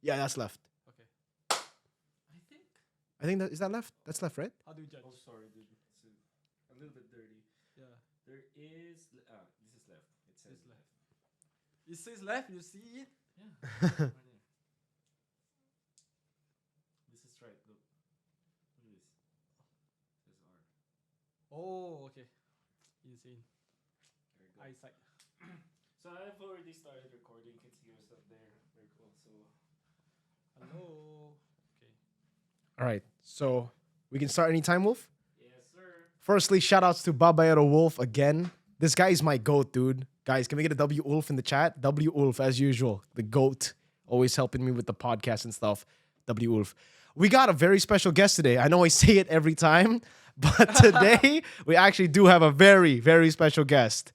Yeah, that's left. Okay. I think. I think that is that left. That's left, right? How do you judge? Oh, sorry, dude. It's a little bit dirty. Yeah. There is. This is left. It says It's left. It says left. You see it? Yeah. Right here. This is right. Look. Look at this. It says R. Oh, okay. Insane. Very good. Eyesight. So I've already started recording. You can see yourself there. Very cool. So Hello. Okay. All right. So we can start anytime, Wolf. yes, sir. Firstly, shout outs to Babayero Wolf again. This guy is my goat, dude. Guys, can we get a W Wolf in the chat? W Wolf, as usual. The goat. Always helping me with the podcast and stuff. W Wolf. We got a very special guest today. I know I say it every time, but today we actually do have a very, very special guest.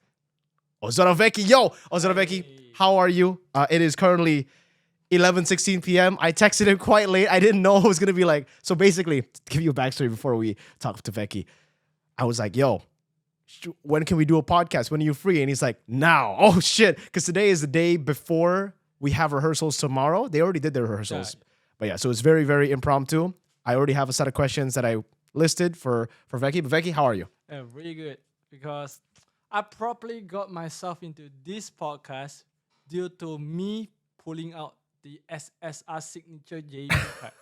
OzoraVeki. Yo, OzoraVeki, how are you? It is currently 11:16 p.m. I texted him quite late. I didn't know it was going to be like... So basically, to give you a backstory before we talk to Veki, I was like, yo, when can we do a podcast? When are you free? And he's like, now. Oh, shit. Because today is the day before we have rehearsals tomorrow. They already did their rehearsals. Yeah. But yeah, so it's very, very impromptu. I already have a set of questions that I listed for Veki. But Veki, how are you? Yeah, really good because I probably got myself into this podcast due to me pulling out the SSR signature JP card.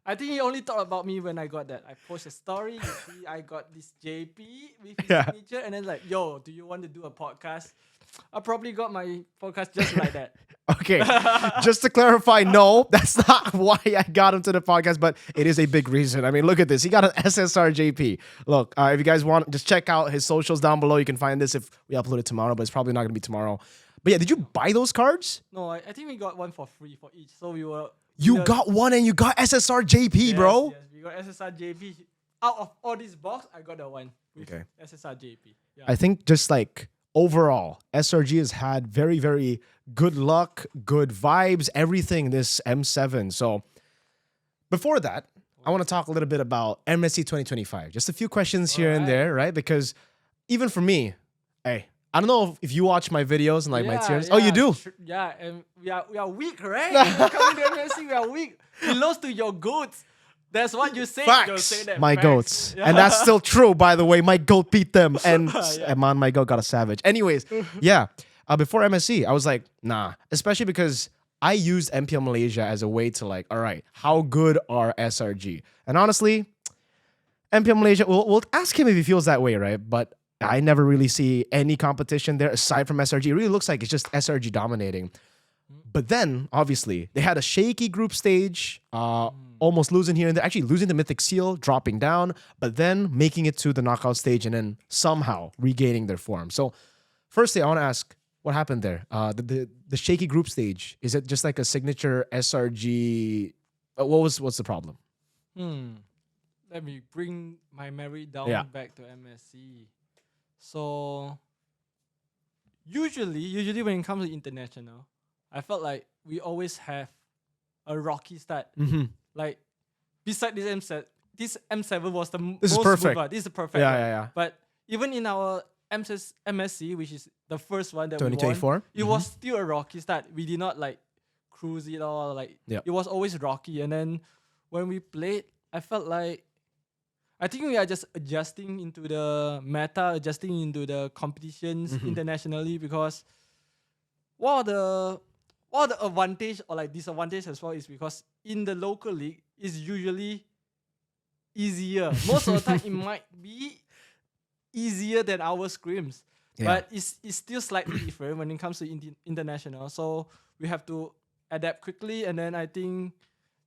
I think he only thought about me when I got that. I posted a story, you see I got this JP with his Yeah. signature, and then like, yo, do you want to do a podcast? I probably got my podcast just like that. Okay, just to clarify, no, that's not why I got him to the podcast, but it is a big reason. I mean, look at this. He got an SSR JP. Look, if you guys want, just check out his socials down below. You can find this if we upload it tomorrow, but it's probably not going to be tomorrow. But yeah, did you buy those cards? No, I think we got one for free for each. So we were... You yeah, got one and you got SSR JP, yes, bro. Yes, we got SSR JP. Out of all this box, I got the one with Okay. SSR JP. Yeah. I think just like overall, SRG has had very, very good luck, good vibes, everything this M7. So before that, I want to talk a little bit about MSC 2025. Just a few questions here and Alright. there, right? Because even for me, hey, I don't know if you watch my videos and like my series. Yeah, Oh, you do? Yeah, and we are weak, right? Coming to MSC, we are weak. We lost to your goats. That's what you say. You say Facts. that. My Facts. goats. Yeah. And that's still true, by the way. My goat beat them. And Yeah. man, my goat got a savage. Anyways, yeah. Before MSC, I was like, nah. Especially because I used MPL Malaysia as a way to like, all right, how good are SRG? And honestly, MPL Malaysia, we'll ask him if he feels that way, right? But I never really see any competition there aside from SRG. It really looks like it's just SRG dominating. But then, obviously, they had a shaky group stage, almost losing here and there, actually losing the Mythic Seal, dropping down, but then making it to the knockout stage and then somehow regaining their form. So, firstly, I want to ask, what happened there? The shaky group stage, is it just like a signature SRG? What's the problem? Let me bring my memory down Yeah. back to MSC. So usually when it comes to international, I felt like we always have a rocky start. Mm-hmm. Like beside this M7 was the This is most perfect. mover. This is the perfect. Yeah, one. yeah, yeah. But even in our MSC, which is the first one that we 2024? won, it was still a rocky start. We did not like cruise it all. Like Yep. it was always rocky. And then when we played, I felt like I think we are just adjusting into the meta, adjusting into the competitions internationally because one of the advantage or like disadvantage as well is because in the local league is usually easier. Most of the time it might be easier than our scrims. Yeah. But it's still slightly different when it comes to international. So we have to adapt quickly, and then I think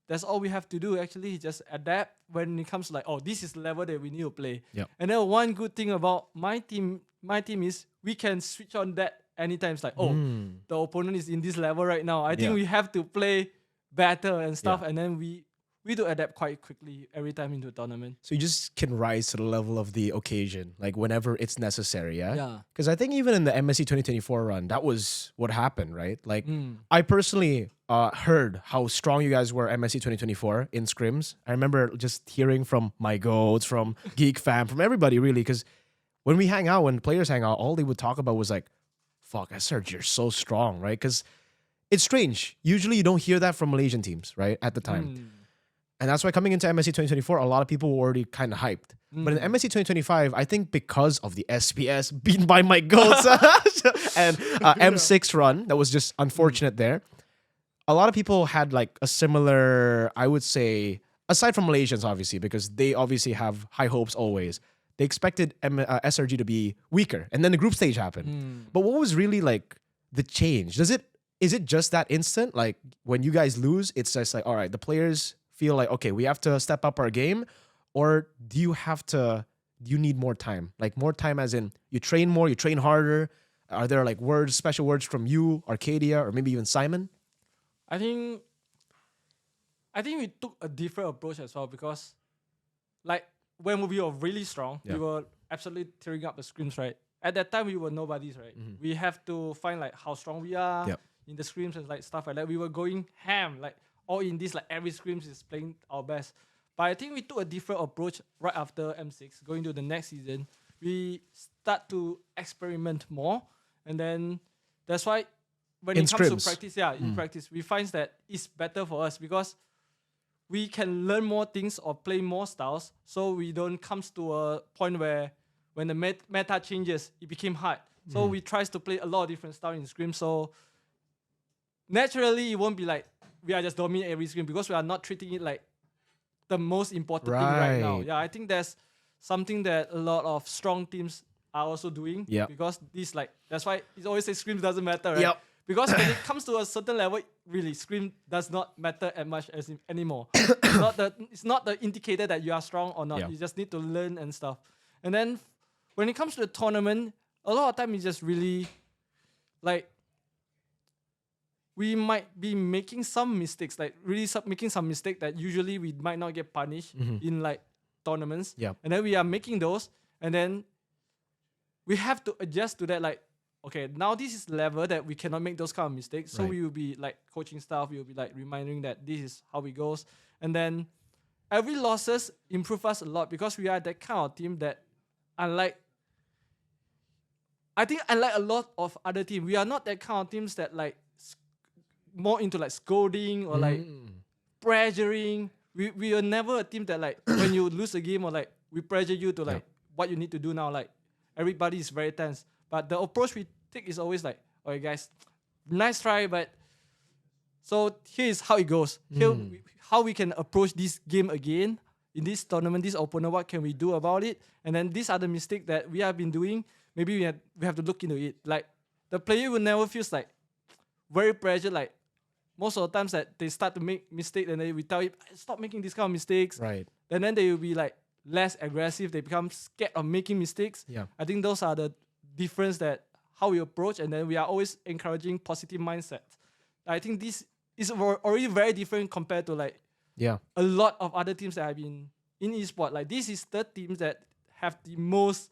that's all we have to do actually, just adapt when it comes to like, oh, this is the level that we need to play. Yep. And then one good thing about my team is we can switch on that anytime. It's like, oh, the opponent is in this level right now. I think Yeah. we have to play better and stuff, Yeah. and then we do adapt quite quickly every time into a tournament. So you just can rise to the level of the occasion, like whenever it's necessary, yeah? Yeah. Because I think even in the MSC 2024 run, that was what happened, right? Like, Mm. I personally heard how strong you guys were MSC 2024 in scrims. I remember just hearing from my goats, from Geek Fam, from everybody really, because when we hang out, when players hang out, all they would talk about was like, fuck, SRG, you're so strong, right? Because it's strange. Usually you don't hear that from Malaysian teams, right? At the time. And that's why coming into MSC 2024, a lot of people were already kind of hyped. But in MSC 2025, I think because of the SPS beaten by my goats and M6 run, that was just unfortunate there. A lot of people had like a similar, I would say, aside from Malaysians, obviously, because they obviously have high hopes always. They expected SRG to be weaker. And then the group stage happened. But what was really like the change? Is it just that instant? Like when you guys lose, it's just like, all right, the players feel like, okay, we have to step up our game? Or do you need more time? Like more time as in you train more, you train harder? Are there like special words from you, Arcadia, or maybe even Simon? I think we took a different approach as well because like when we were really strong, we were absolutely tearing up the scrims, right? At that time, we were nobodies, right? We have to find like how strong we are in the scrims and like stuff like that. We were going ham, like all in this, like every scrims is playing our best. But I think we took a different approach right after M6, going to the next season. We start to experiment more, and then that's why when it comes to practice, in practice, we find that it's better for us because we can learn more things or play more styles, so we don't come to a point where when the meta changes, it became hard. So we try to play a lot of different styles in scrim. So naturally, it won't be like we are just dominating every scrim because we are not treating it like the most important thing right now. Yeah, I think that's something that a lot of strong teams are also doing. Because that's why it always says scrim doesn't matter, right? Because when it comes to a certain level, really, scrim does not matter as much as anymore. It's not the indicator that you are strong or not. You just need to learn and stuff. And then when it comes to the tournament, a lot of time it's just really like we might be making some mistakes, like really making some mistake that usually we might not get punished in like tournaments. And then we are making those, and then we have to adjust to that. Like, okay, now this is the level that we cannot make those kind of mistakes. So we will be like coaching staff, we will be like reminding that this is how it goes. And then every losses improve us a lot because we are that kind of team that unlike a lot of other teams, we are not that kind of teams that like more into like scolding or like pressuring. We are never a team that like when you lose a game or like we pressure you to like what you need to do now. Like everybody is very tense. But the approach we take is always like, okay guys, nice try, but so here is how it goes. How we can approach this game again in this tournament, this opponent, what can we do about it? And then these are the mistakes that we have been doing. Maybe we have to look into it. Like the player will never feel like very pressured. Like most of the times that they start to make mistakes and then we tell him, stop making these kind of mistakes. Right. And then they will be like less aggressive. They become scared of making mistakes. I think those are the difference that how we approach, and then we are always encouraging positive mindset. I think this is already very different compared to like a lot of other teams that have been in esports. Like this is the teams that have the most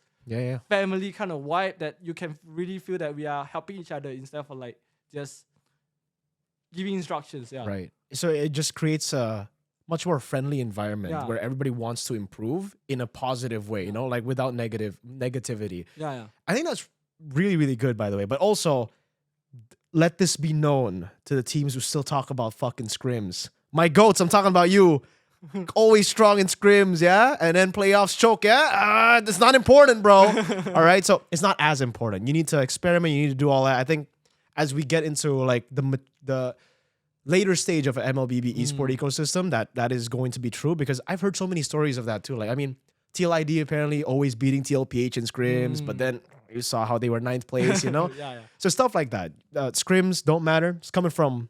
family kind of vibe that you can really feel that we are helping each other instead of like just giving instructions. Right. So it just creates a much more friendly environment where everybody wants to improve in a positive way, you know, like without negativity. I think that's really, really good, by the way. But also, let this be known to the teams who still talk about fucking scrims. My goats, I'm talking about you. Always strong in scrims, and then playoffs choke, it's not important, bro. All right, so it's not as important. You need to experiment. You need to do all that. I think as we get into like the later stage of an MLBB esport ecosystem, that is going to be true, because I've heard so many stories of that too. Like, I mean, TLID apparently always beating TLPH in scrims, but then you saw how they were 9th place, you know? So stuff like that. Scrims don't matter. It's coming from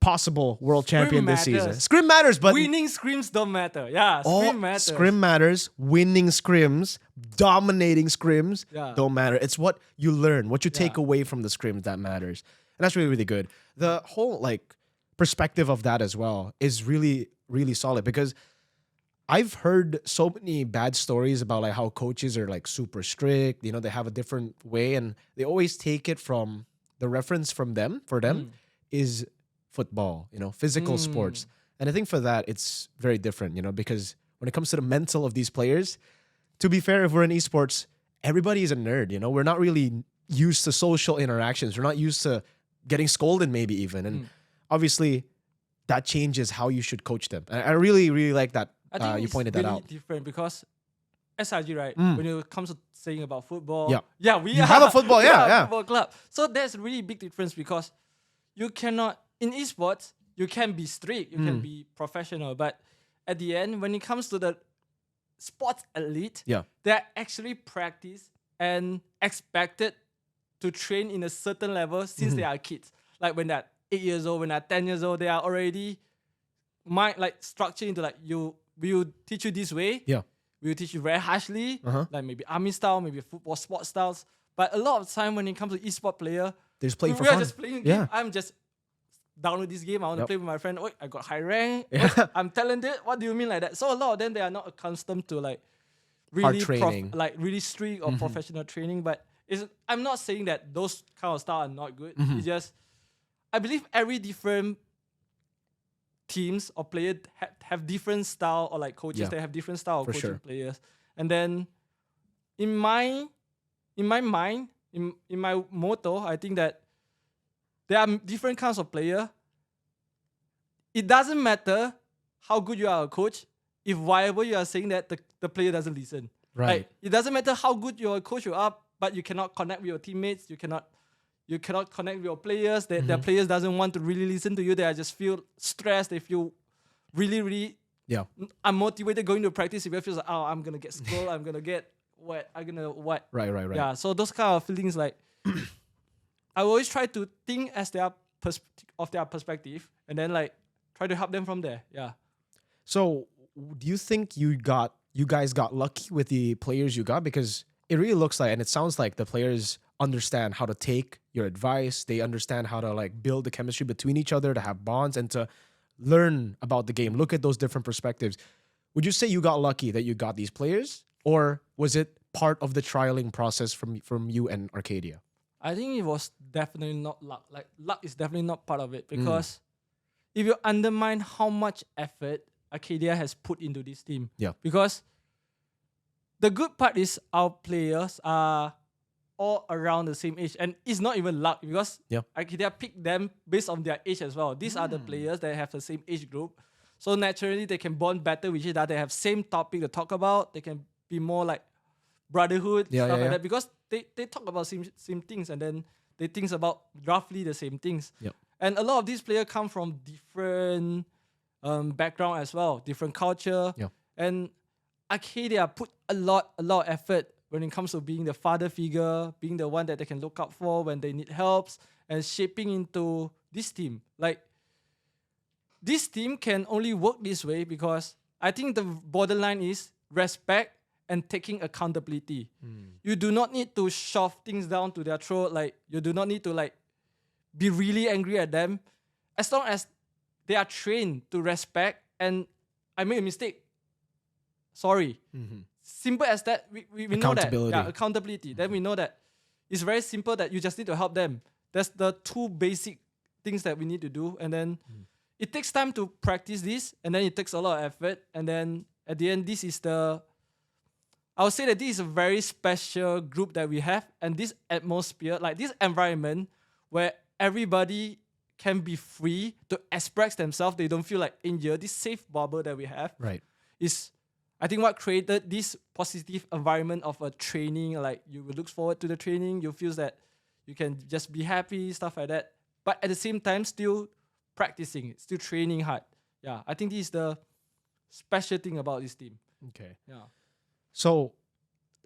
possible world champion this season. Scrim matters, but winning scrims don't matter. Scrim matters. Scrim matters. Winning scrims, dominating scrims don't matter. It's what you learn, what you take away from the scrims that matters. And that's really, really good. The whole like perspective of that as well is really, really solid, because I've heard so many bad stories about like how coaches are like super strict, you know, they have a different way, and they always take it from the reference for them is football, you know, physical sports. And I think for that, it's very different, you know, because when it comes to the mental of these players, to be fair, if we're in esports, everybody is a nerd, you know, we're not really used to social interactions. We're not used to getting scolded maybe even. And Mm. obviously that changes how you should coach them. And I really, really like that. I think You it's pointed really that out. different because SRG, right? Mm. When it comes to saying about football, Yeah. we You are have a football, we are yeah, a yeah. football club. So there's really big difference because you cannot in esports you can be strict, you can be professional, but at the end when it comes to the sports elite, they're actually practiced and expected to train in a certain level since they are kids. Like when they're 8 years old, when they're 10 years old, they are already structured into like we will teach you this way. We will teach you very harshly, like maybe army style, maybe football sport styles. But a lot of time when it comes to esports player, They're just playing for we are fun. just playing a game. I'm just download this game. I want to play with my friend. Oh, I got high rank. Yeah. Oh, I'm talented. What do you mean like that? So a lot of them, they are not accustomed to like really hard training, like really strict or professional training. But I'm not saying that those kind of style are not good. It's just I believe every different teams or players have different style or like coaches. They have different style of coaching players. And then in my mind, in my motto, I think that there are different kinds of player. It doesn't matter how good you are a coach if whatever you are saying that the player doesn't listen. Right. Like, it doesn't matter how good your coach you are, but you cannot connect with your teammates. You cannot connect with your players. Their players doesn't want to really listen to you. They just feel stressed. They feel really unmotivated going to practice. If you feel like, oh, I'm gonna get scolded, I'm gonna get what. Right. Yeah. So those kind of feelings, like I always try to think as their perspective, and then like try to help them from there. Yeah. So do you think you guys got lucky with the players you got? Because it really looks like, and it sounds like the players understand how to take your advice. They understand how to like build the chemistry between each other, to have bonds and to learn about the game, look at those different perspectives. Would you say you got lucky that you got these players, or was it part of the trialing process from you and Arcadia? I think it was definitely not luck. Like, luck is definitely not part of it, because if you undermine how much effort Arcadia has put into this team, because the good part is our players are all around the same age, and it's not even luck, because Arcadia picked them based on their age as well. These are the players that have the same age group, so naturally they can bond better with each other. They have same topic to talk about. They can be more like brotherhood, stuff like that, because they talk about same things, and then they think about roughly the same things. And a lot of these players come from different background as well, different culture. And Arcadia put a lot of effort when it comes to being the father figure, being the one that they can look out for when they need helps, and shaping into this team. Like, this team can only work this way because I think the borderline is respect and taking accountability. You do not need to shove things down to their throat. Like, you do not need to like be really angry at them. As long as they are trained to respect, and I made a mistake, sorry. Simple as that. We know that. Yeah, accountability. Then we know that it's very simple, that you just need to help them. That's the two basic things that we need to do. And then it takes time to practice this, and then it takes a lot of effort. And then at the end, I would say that this is a very special group that we have, and this atmosphere, like this environment where everybody can be free to express themselves. They don't feel like injured. This safe bubble that we have is, I think, what created this positive environment of a training. Like, you will look forward to the training. You feel that you can just be happy, stuff like that. But at the same time, still practicing, still training hard. Yeah, I think this is the special thing about this team. Okay. Yeah. So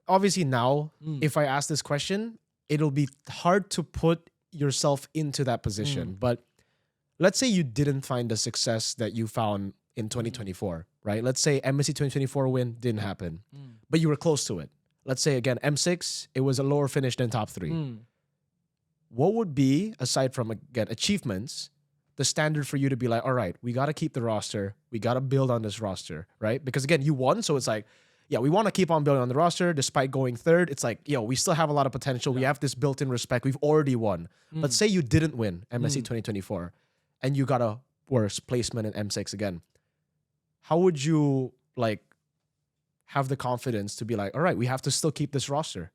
obviously now, if I ask this question, it'll be hard to put yourself into that position. But let's say you didn't find the success that you found in 2024, right? Let's say MSC 2024 win didn't happen, but you were close to it. Let's say again, M6, it was a lower finish than top 3. What would be, aside from again achievements, the standard for you to be like, all right, we got to keep the roster. We got to build on this roster, right? Because again, you won. So it's like, yeah, we want to keep on building on the roster despite going third. It's like, we still have a lot of potential. We have this built-in respect. We've already won. But say you didn't win MSC 2024 and you got a worse placement in M6 again. How would you like have the confidence to be like, all right, we have to still keep this roster?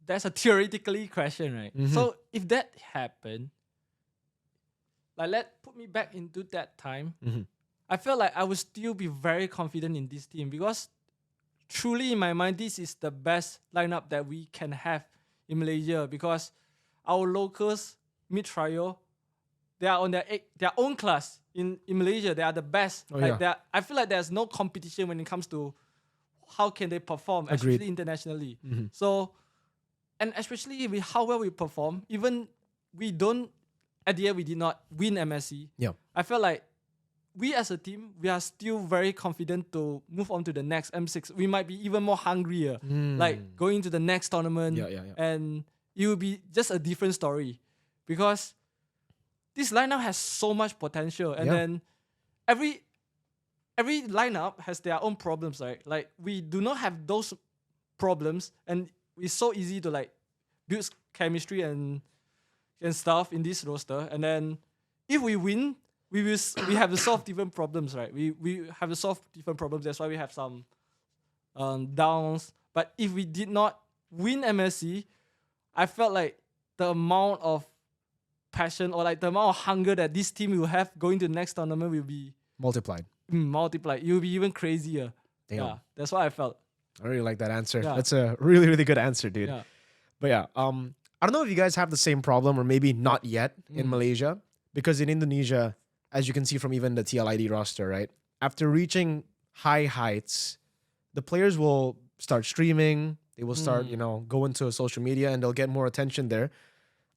there's a theoretically question, right? So if that happened, like put me back into that time, I felt like I would still be very confident in this team because truly in my mind, this is the best lineup that we can have in Malaysia because our locals mid-trial, they are on their own class in Malaysia. They are the best. I feel like there's no competition when it comes to how can they perform, especially internationally. So, and especially with how well we perform, even at the end we did not win MSC. I felt like we as a team, we are still very confident to move on to the next M6. We might be even more hungrier, like going to the next tournament. And it will be just a different story because this lineup has so much potential. And then every lineup has their own problems, right? Like we do not have those problems and it's so easy to like build chemistry and stuff in this roster. And then if we win, we have to solve different problems, right? We have to solve different problems. That's why we have some downs. But if we did not win MSC, I felt like the amount of passion or like the amount of hunger that this team will have going to the next tournament will be multiplied. It will be even crazier. Damn. Yeah, that's what I felt. I really like that answer. That's a really, really good answer, dude. Yeah. But yeah, I don't know if you guys have the same problem or maybe not yet in Malaysia, because in Indonesia, as you can see from even the TLID roster, right? After reaching high heights, the players will start streaming. They will start, go into social media and they'll get more attention there.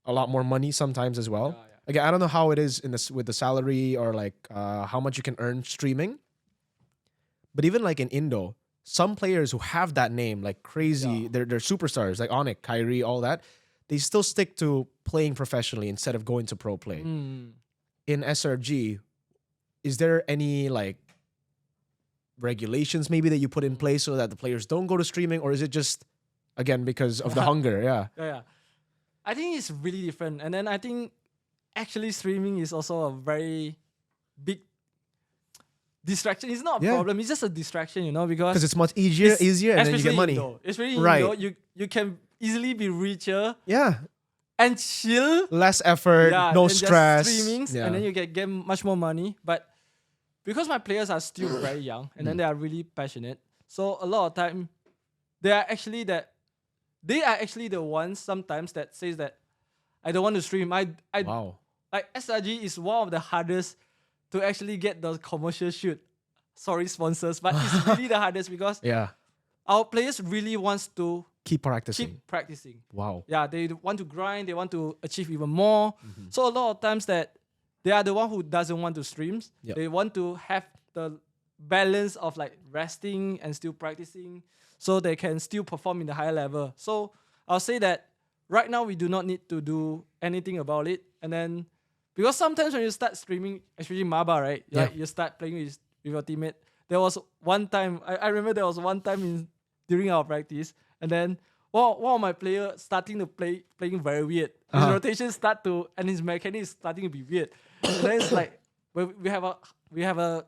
A lot more money sometimes as well. Again, I don't know how it is with the salary or like how much you can earn streaming. But even like in Indo, some players who have that name, like crazy, they're superstars, like Onyx, Kyrie, all that, they still stick to playing professionally instead of going to pro play. In SRG, is there any like regulations maybe that you put in place so that the players don't go to streaming, or is it just again because of the hunger? Yeah. I think it's really different, and then I think actually streaming is also a very big distraction. It's not a problem; it's just a distraction, because it's much easier, and then you get money. It's really you can easily be richer. And chill. Less effort, no stress. Just streamings, and then you get much more money. But because my players are still very young, and then they are really passionate, so a lot of time they are actually the ones sometimes that says that I don't want to stream. Wow. Like SRG is one of the hardest to actually get the commercial shoot. Sorry, sponsors, but it's really the hardest because our players really wants to keep practicing. Wow. Yeah, they want to grind. They want to achieve even more. So a lot of times that they are the one who doesn't want to stream. They want to have the balance of like resting and still practicing so they can still perform in the higher level. So I'll say that right now we do not need to do anything about it. And then because sometimes when you start streaming, especially MABA, right? Like you start playing with your teammate. There was one time, I remember there was one time during our practice, and then one of my players starting to playing very weird. His rotation and his mechanics starting to be weird. And then it's like we have a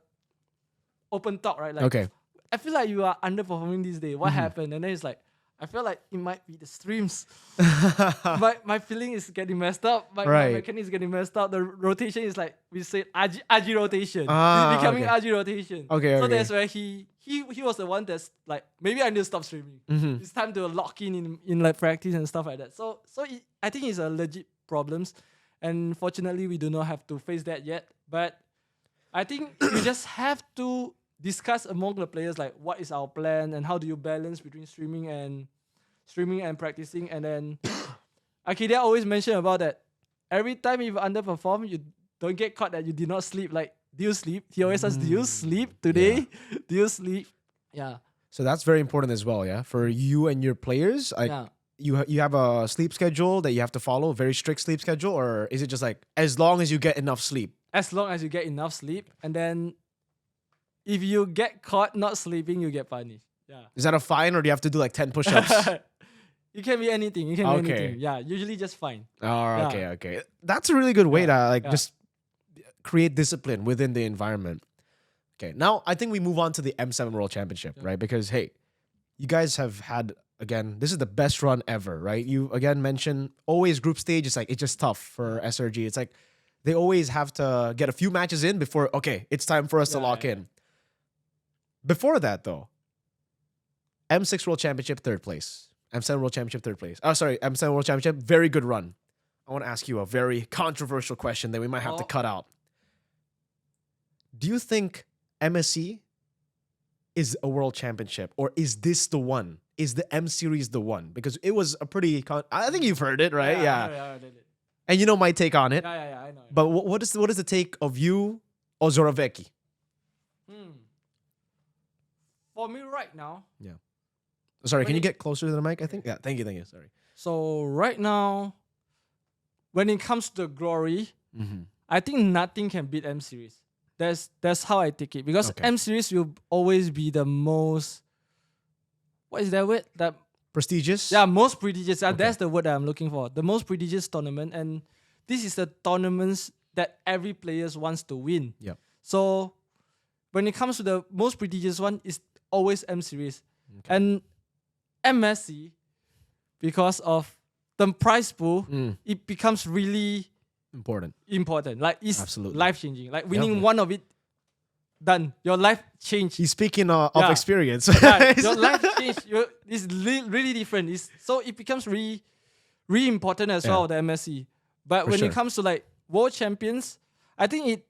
open talk, right? Like, okay. I feel like you are underperforming this day. What happened? And then it's like, I feel like it might be the streams. my feeling is getting messed up. My mechanics is getting messed up. The rotation is like we said RG rotation. It's becoming RG rotation. Okay. So that's where he was the one that's like, maybe I need to stop streaming. It's time to lock in like practice and stuff like that. So I think it's a legit problems, and fortunately we do not have to face that yet. But I think you just have to discuss among the players like what is our plan and how do you balance between streaming and practicing. And then Akidia always mention about that every time you underperform, you don't get caught that you did not sleep. Like, do you sleep? He always asks, do you sleep today? Do you sleep? Yeah. So that's very important as well, for you and your players. Like, you have a sleep schedule that you have to follow, a very strict sleep schedule, or is it just like as long as you get enough sleep? As long as you get enough sleep, and then if you get caught not sleeping, you get punished. Yeah. Is that a fine, or do you have to do like 10 push-ups? It can be anything. It can be anything. Yeah, usually just fine. Oh, okay. That's a really good way to just create discipline within the environment. Okay, now I think we move on to the M7 World Championship, right? Because, hey, you guys have had again, this is the best run ever, right? You again mentioned always group stage. It's like it's just tough for SRG. It's like they always have to get a few matches in before okay, it's time for us to lock in. Before that though, M6 World Championship third place, M7 World Championship third place. Oh, sorry, M7 World Championship very good run. I want to ask you a very controversial question that we might have to cut out. Do you think MSC is a world championship, or is this the one? Is the M series the one? Because it was a pretty. I think you've heard it, right? Yeah. I did it. And you know my take on it. Yeah, I know. But what is the take of you, OzoraVeki? For me right now. Yeah. Sorry, can you get closer to the mic? I think. Yeah. Thank you. Sorry. So right now, when it comes to glory, I think nothing can beat M series. That's how I take it, because M series will always be the most. What is that word? That prestigious? Yeah, most prestigious. That's the word that I'm looking for. The most prestigious tournament, and this is the tournaments that every player wants to win. Yeah. So when it comes to the most prestigious one, it's always M series, and MSC, because of the prize pool, it becomes really important. Like it's absolutely life changing. Like winning one of it, done. Your life changed. He's speaking of experience. Your life changed. It's really different. So it becomes really important as well, the MSC. But when it comes to like world champions, I think it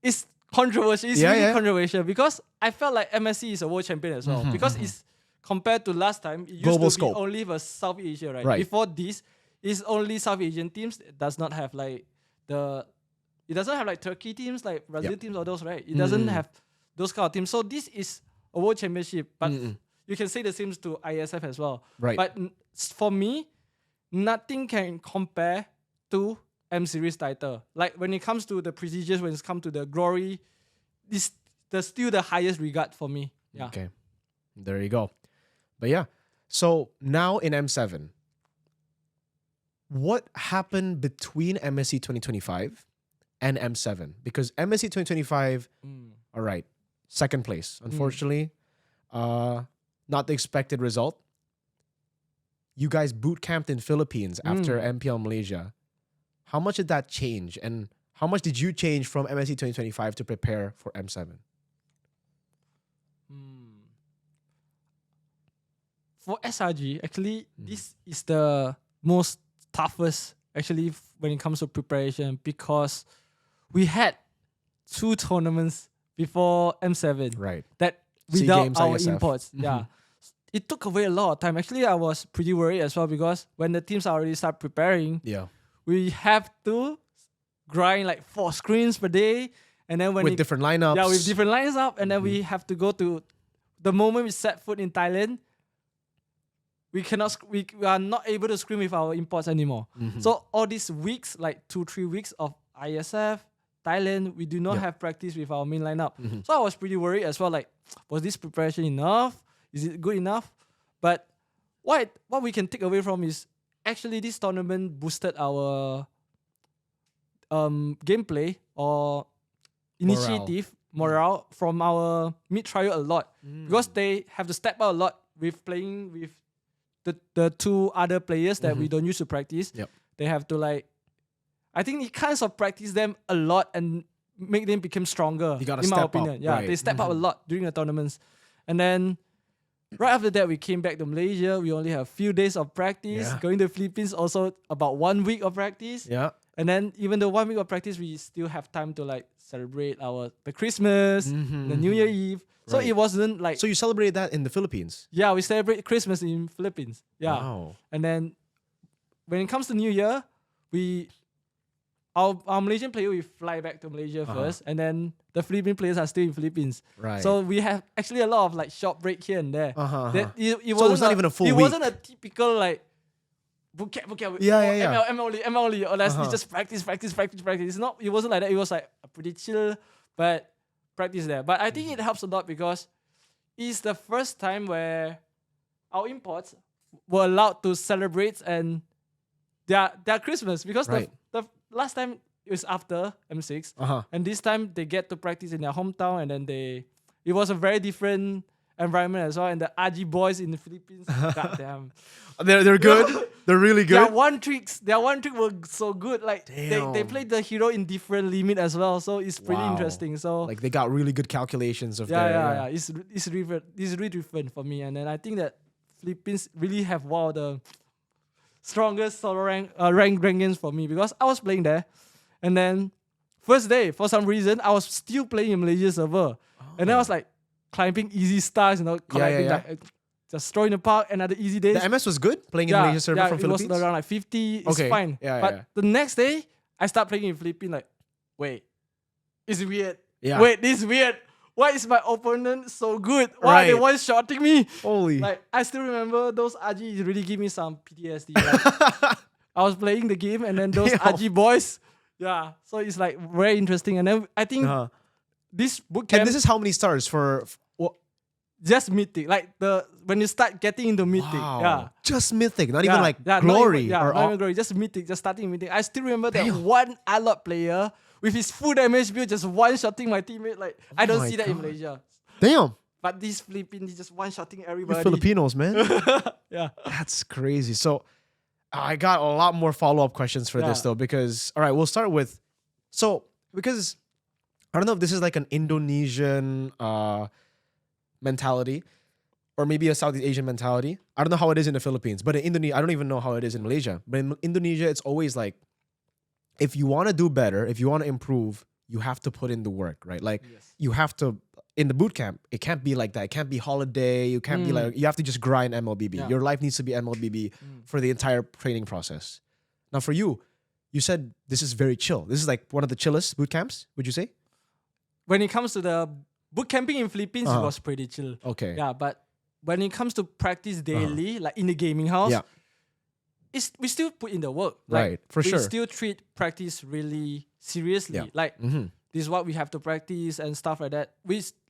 is controversial. It's really controversial, because I felt like MSC is a world champion as well. Because it's compared to last time, it used global to scope. be only for South Asia, right? Before this, it's only South Asian teams. It does not have like it doesn't have like Turkey teams, like Brazil teams or those, right? It doesn't have those kind of teams. So this is a world championship, but you can say the same to ISF as well. Right. But for me, nothing can compare to M series title. Like when it comes to the prestigious, when it comes to the glory, it's still the highest regard for me. Yeah. Okay. There you go. But yeah, so now in M7, what happened between MSC 2025 and M7? Because MSC 2025, all right, second place. Unfortunately, not the expected result. You guys boot camped in Philippines after MPL Malaysia. How much did that change? And how much did you change from MSC 2025 to prepare for M7? For SRG, actually, this is the most toughest, actually, when it comes to preparation, because we had 2 tournaments before M7. Right. That without our imports. Yeah. It took away a lot of time. Actually, I was pretty worried as well, because when the teams already start preparing, we have to grind like 4 screens per day. And then when different lineups. Yeah, with different lineups. And then we have to go to the moment we set foot in Thailand. We are not able to screen with our imports anymore. So all these weeks, like 2-3 weeks of ISF, Thailand, we do not have practice with our main lineup. So I was pretty worried as well. Like, was this preparation enough? Is it good enough? But what we can take away from is actually this tournament boosted our gameplay or initiative, morale from our mid trial a lot, because they have to step out a lot with playing with the 2 other players that we don't use to practice. They have to I think it kind of practice them a lot and make them become stronger. You gotta in my step opinion, up, they step up a lot during the tournaments, and then right after that we came back to Malaysia. We only have a few days of practice. Going to the Philippines also about 1 week of practice. And then even though 1 week of practice, we still have time to celebrate the Christmas, the New Year Eve. So it wasn't like... So you celebrated that in the Philippines? Yeah, we celebrate Christmas in Philippines. Yeah. Wow. And then when it comes to New Year, our Malaysian player, we fly back to Malaysia first, and then the Philippine players are still in Philippines. Right. So we have actually a lot of short break here and there. It so it was not even a full week. It wasn't a typical boot camp. MLE, or it's just practice. It's not. It wasn't like that. It was like a pretty chill, but practice there. But I think it helps a lot, because it's the first time where our imports were allowed to celebrate and their Christmas, because the last time it was after M6, and this time they get to practice in their hometown, and then it was a very different environment as well. And the RG boys in the Philippines, goddamn. They're good. They're really Their good. one trick were so good. Like they Damn. played the hero in different limit as well. So it's pretty Wow. interesting. So Like they got really good calculations of their. yeah. It's really different for me. And then I think that Philippines really have one of the strongest solo rank games for me, because I was playing there, and then first day for some reason I was still playing in Malaysia server, and then I was like climbing easy stars, collecting like just throwing the park. Another easy day. The MS was good playing in Malaysia server from it Philippines. was around like 50. It's Okay. fine. Yeah, but yeah. the next day I start playing in Philippines. Like, wait, it's weird. Yeah. Wait, this is weird. Why is my opponent so good? Why are they Right. one shotting me? Holy. Like, I still remember those RG really give me some PTSD. Like, I was playing the game and then those Yo. RG boys. Yeah. So it's like very interesting. And then I think Uh-huh. this boot And camp this is how many stars for? What? just mythic. Like when you start getting into mythic. Wow. Yeah. Just mythic, not even like not glory even- or not all. even glory, just mythic, just starting mythic. I still remember that one Alot player with his full damage build just one-shotting my teammate. Like, I don't my see that in God. Malaysia. Damn, But these Philippines just one-shotting you everybody. Filipinos, man. Yeah. That's crazy. So I got a lot more follow-up questions for this Yeah. though, because all right, we'll start with because I don't know if this is like an Indonesian mentality or maybe a Southeast Asian mentality. I don't know how it is in the Philippines, but in Indonesia, I don't even know how it is in Malaysia. But in Indonesia, it's always like, if you want to do better, if you want to improve, you have to put in the work, right? Like Yes. you have to, in the boot camp, it can't be like that. It can't be holiday. You can't be like, you have to just grind MLBB. Yeah. Your life needs to be MLBB for the entire training process. Now for you, you said this is very chill. This is like one of the chillest boot camps, would you say? When it comes to the boot camping in Philippines, it was pretty chill. Okay. Yeah, but when it comes to practice daily, like in the gaming house, Yeah. we still put in the work. Like, Right, for we sure. still treat practice really seriously. Yeah. Like, Mhm. this is what we have to practice and stuff like that.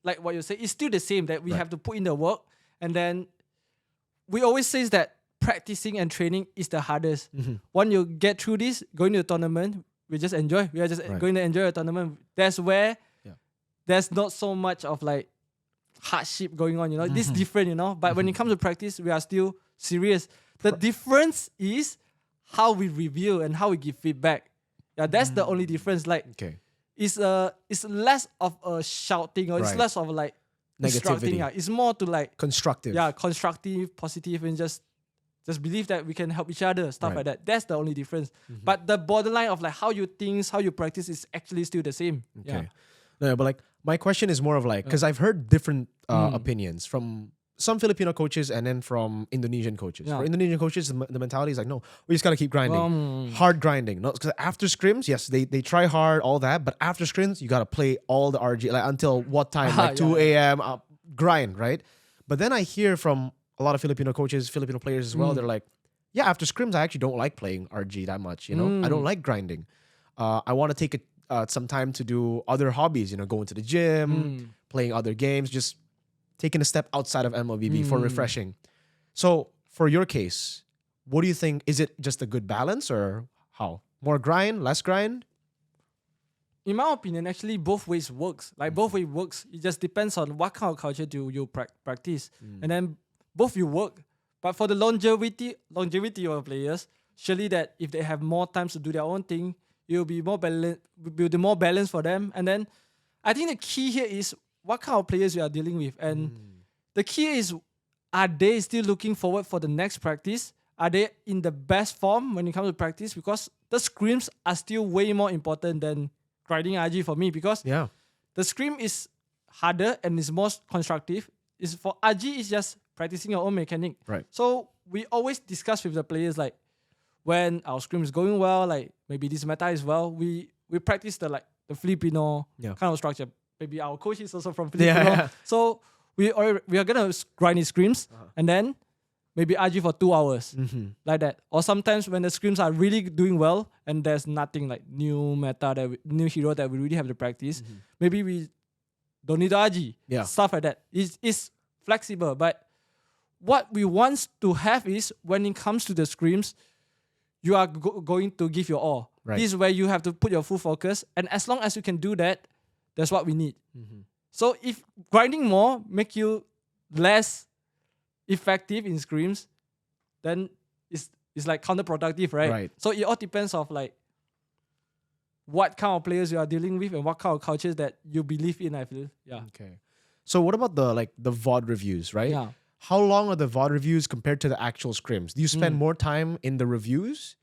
Like what you say, it's still the same, that we have to put in the work. And then we always say that practicing and training is the hardest. When you get through this, going to the tournament, we just enjoy. We are just going to enjoy the tournament. That's where there's not so much of like hardship going on, This is different, But when it comes to practice, we are still serious. The difference is how we review and how we give feedback. Yeah, that's the only difference. Like, Okay. it's less of a shouting, or it's Right. less of like instructing. Negativity. Yeah. It's more to like Constructive. constructive, positive, and just believe that we can help each other, stuff Right. like that. That's the only difference. But the borderline of like how you think, how you practice is actually still the same. Okay. Yeah. No, but like my question is more of like, because I've heard different opinions from some Filipino coaches and then from Indonesian coaches. Yeah. For Indonesian coaches, the mentality is like, no, we just gotta keep grinding, Um, hard grinding. No, because after scrims, yes, they try hard, all that, but after scrims, you gotta play all the RG like until what time, like 2 a.m. Grind, right? But then I hear from a lot of Filipino coaches, Filipino players as well. They're like, yeah, after scrims, I actually don't like playing RG that much. I don't like grinding. I want to take some time to do other hobbies. Going to the gym, playing other games, just taking a step outside of MLBB for refreshing. So for your case, what do you think? Is it just a good balance or how? More grind, less grind? in my opinion, actually both ways works. Like both ways works. It just depends on what kind of culture do you practice, and then both you work. But for the longevity of players, surely that if they have more time to do their own thing, it will be more balance for them. And then I think the key here is what kind of players you are dealing with, and the key is, are they still looking forward for the next practice? Are they in the best form when it comes to practice? Because the scrims are still way more important than grinding RG for me, because the scrim is harder and is more constructive. Is for RG is just practicing your own mechanic. Right. So we always discuss with the players, like when our scrim is going well, like maybe this meta is well, we practice the Filipino kind of structure. Maybe our coach is also from Filipino. So we are gonna grind his scrims and then maybe RG for 2 hours, like that. Or sometimes when the scrims are really doing well and there's nothing like new meta, new hero that we really have to practice, maybe we don't need RG. Yeah. Stuff like that. It's flexible. But what we want to have is, when it comes to the scrims, you are going to give your all. Right. This is where you have to put your full focus. And as long as you can do that, that's what we need. So if grinding more make you less effective in scrims, then it's like counterproductive, right? Right. So it all depends of like what kind of players you are dealing with and what kind of cultures that you believe in, I feel. Yeah. Okay. So what about the VOD reviews, right? Yeah. How long are the VOD reviews compared to the actual scrims? Do you spend more time in the reviews?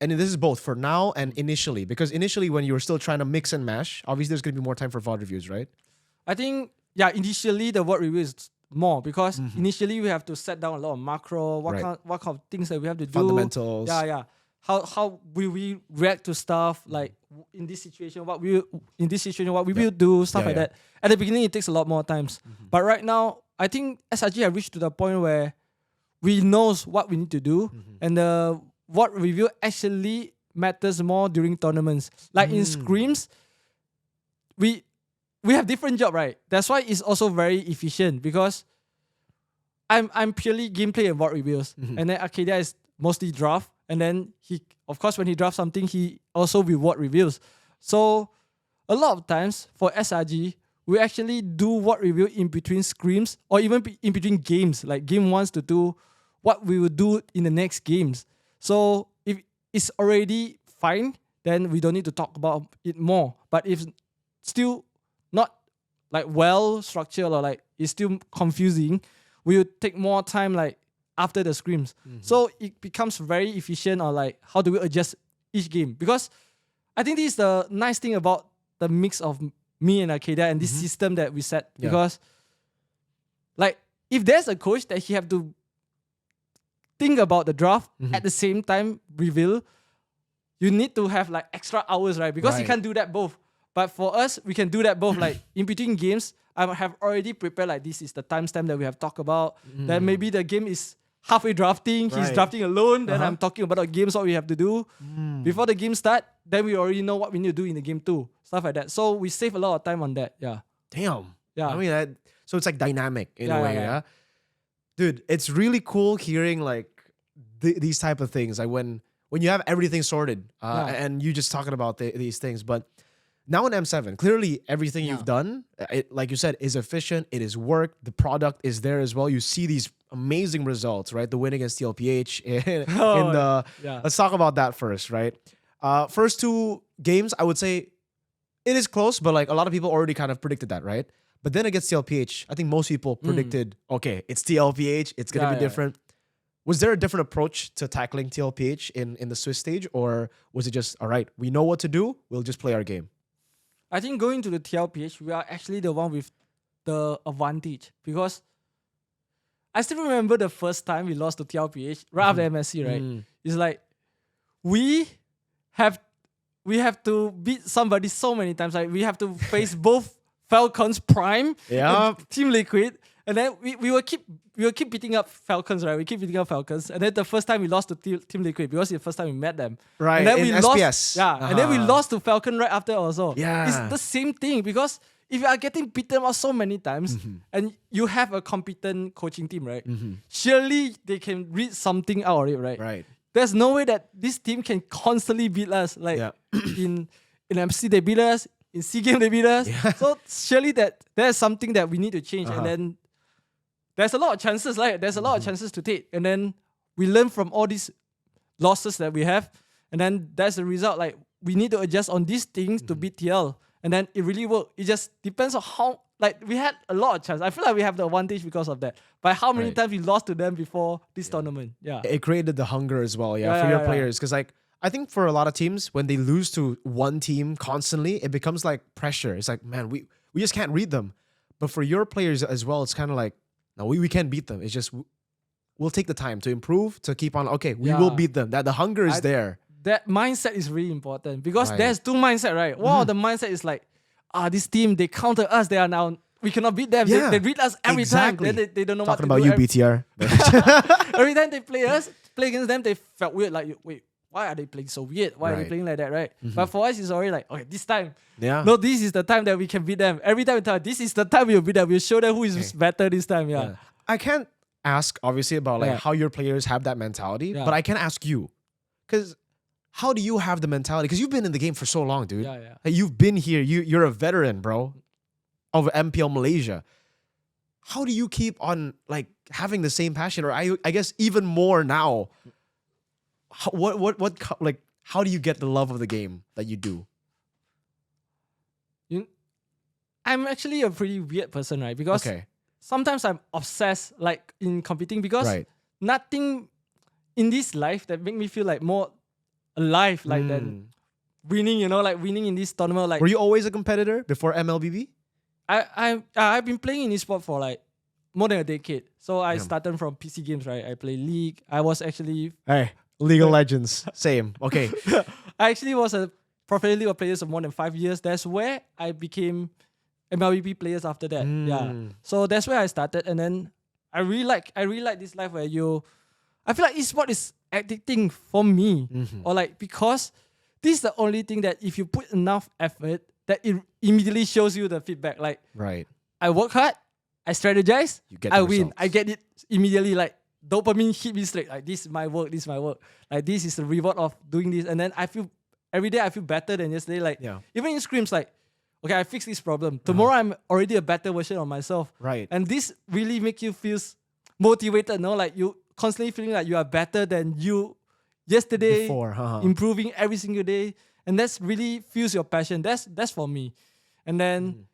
And this is both for now and initially. Because initially when you were still trying to mix and mash, obviously there's going to be more time for VOD reviews, right? I think, yeah, initially the word review is more because initially we have to set down a lot of macro, what kind of things that we have to do. Fundamentals. Yeah. How will we react to stuff like in this situation? What we will do, stuff like that. At the beginning, it takes a lot more times. But right now, I think SRG have reached to the point where we knows what we need to do, and the what review actually matters more during tournaments. Like in scrims, we have different job, right? That's why it's also very efficient because I'm purely gameplay and VOD reviews, and then Arcadia is mostly draft. And then he, of course, when he drafts something, he also reward reviews. So a lot of times for SRG, we actually do what review in between scrims or even in between games, like game 1 to 2, what we will do in the next games. So if it's already fine, then we don't need to talk about it more. But if still not like well structured or like it's still confusing, we will take more time like after the scrims. So it becomes very efficient or like how do we adjust each game? Because I think this is the nice thing about the mix of me and Arcadia and this system that we set. Because like if there's a coach that he have to think about the draft at the same time reveal, you need to have like extra hours, right? Because you can't do that both. But for us, we can do that both. Like in between games, I have already prepared like this is the timestamp that we have talked about. Then maybe the game is halfway drafting, he's drafting alone, then I'm talking about the games, what we have to do. Before the game start, then we already know what we need to do in the game too. Stuff like that. So we save a lot of time on that. Yeah. Damn. Yeah. I mean, so it's like dynamic in a way, yeah? Dude, it's really cool hearing like these type of things. Like when you have everything sorted and you just talking about these things. But now in M7, clearly everything you've done, like you said, is efficient. It is worked. The product is there as well. You see these amazing results, right? The win against TLPH let's talk about that first, right? First 2 games, I would say it is close, but like a lot of people already kind of predicted that, right? But then against TLPH, I think most people predicted, okay, it's TLPH, it's gonna be different. Was there a different approach to tackling TLPH in the Swiss stage, or was it just, all right, we know what to do, we'll just play our game? I think going to the TLPH, we are actually the one with the advantage because I still remember the first time we lost to TLPH right after MSC, right? It's like we have to beat somebody so many times. Like we have to face both Falcons Prime and Team Liquid, and then we will keep beating up Falcons, right? We keep beating up Falcons, and then the first time we lost to Team Liquid because it's the first time we met them, right? And then we lost, SPS. And then we lost to Falcon right after also. Yeah, it's the same thing because if you are getting beaten up so many times and you have a competent coaching team, right? Surely they can read something out of it, right? Right. There's no way that this team can constantly beat us. Like in MC they beat us, in C game they beat us. Yeah. So surely that there's something that we need to change, and then there's a lot of chances, like there's a lot of chances to take, and then we learn from all these losses that we have, and then that's the result. Like we need to adjust on these things to beat TL, and then it really worked. It just depends on how. Like we had a lot of chances. I feel like we have the advantage because of that. But how many times we lost to them before this tournament? Yeah, it created the hunger as well. Yeah, for your players, because like I think for a lot of teams, when they lose to one team constantly, it becomes like pressure. It's like, man, we just can't read them. But for your players as well, it's kind of like, no, we can't beat them. It's just we'll take the time to improve, to keep on. Okay, we will beat them. That the hunger is there. That mindset is really important because there's 2 mindset, right? One of the mindset is like, this team, they counter us. They are now, we cannot beat them. Yeah, they beat us every time. Then they don't know Talking what to do. Talking about you, BTR. Every time they play against them, they felt weird. Like, wait, why are they playing so weird? Why are they playing like that, right? But for us, it's already like, okay, this time. Yeah. No, this is the time that we can beat them. Every time we tell this is the time we'll beat them. We'll show them who is better this time. Yeah. I can't ask, obviously, about like how your players have that mentality, but I can ask you. Because how do you have the mentality? Because you've been in the game for so long, dude. Like, you've been here. You're a veteran, bro, of MPL Malaysia. how do you keep on like having the same passion, or I guess even more now? How do you get the love of the game that you do? I'm actually a pretty weird person, right? Because sometimes I'm obsessed, like in competing, because nothing in this life that make me feel like more alive, like than winning. You know, like winning in this tournament. Like, were you always a competitor before MLBB? I've been playing in esport for like more than a decade. So I started from PC games, right? I play League. I was actually League of Legends. Same. Okay. I actually was a professional League of players for more than 5 years. That's where I became MLBB players after that. Yeah. So that's where I started, and then I really like this life where I feel like esport is addicting for me, or like because this is the only thing that if you put enough effort, that it immediately shows you the feedback. Like I work hard, I strategize, I win, I get it immediately. Like dopamine hit me straight. Like this is my work, this is my work. Like this is the reward of doing this, and then I feel every day I feel better than yesterday. Like even in scrims, like okay, I fixed this problem. Tomorrow I'm already a better version of myself. Right. And this really make you feel motivated, no? Like you constantly feeling like you are better than you yesterday, improving every single day. And that's really fuels your passion. That's for me. And then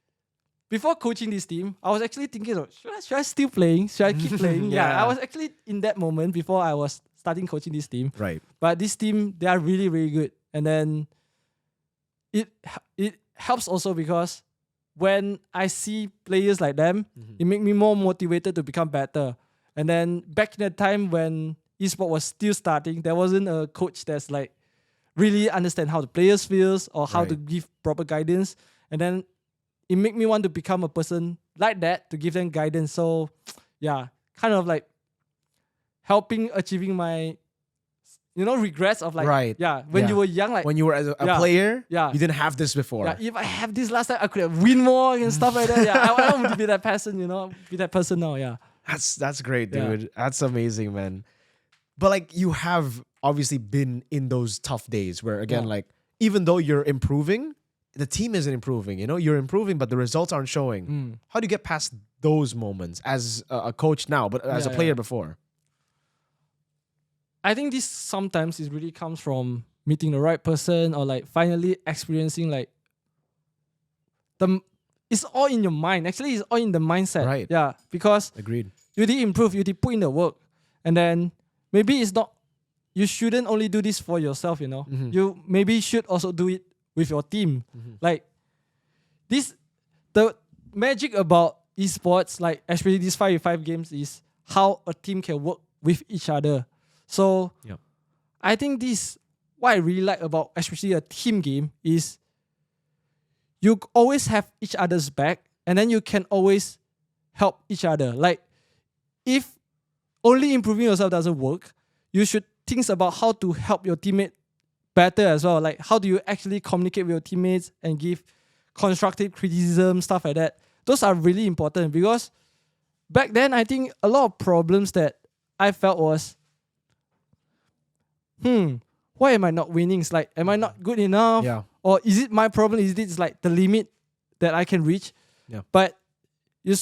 before coaching this team, I was actually thinking, should I still playing? Should I keep playing? I was actually in that moment before I was starting coaching this team. Right. But this team, they are really, really good. And then it helps also because when I see players like them, it makes me more motivated to become better. And then back in the time when esport was still starting, there wasn't a coach that's like really understand how the players feels or how to give proper guidance. And then it made me want to become a person like that to give them guidance. So yeah, kind of like helping achieving my regrets of like when you were young, like when you were a player, you didn't have this before. Yeah, if I have this last time, I could have win more and stuff like that. I want to be that person, be that person now. Yeah, that's great, dude. That's amazing, man. But like you have obviously been in those tough days where again, like even though you're improving, the team isn't improving. You're improving, but the results aren't showing. How do you get past those moments as a coach now, but as a player before? I think this sometimes it really comes from meeting the right person or like finally experiencing like it's all in your mind. Actually, it's all in the mindset. Right. Yeah. Because agreed. You did improve, you did put in the work. And then maybe it's not, you shouldn't only do this for yourself, You maybe should also do it with your team. Like the magic about esports, like especially these 5v5 games, is how a team can work with each other. So I think this, what I really like about especially a team game is you always have each other's back and then you can always help each other. Like if only improving yourself doesn't work, you should think about how to help your teammate better as well. Like how do you actually communicate with your teammates and give constructive criticism, stuff like that. Those are really important because back then I think a lot of problems that I felt was why am I not winning? It's like, am I not good enough? Yeah. Or is it my problem? Is it like the limit that I can reach? Yeah. But you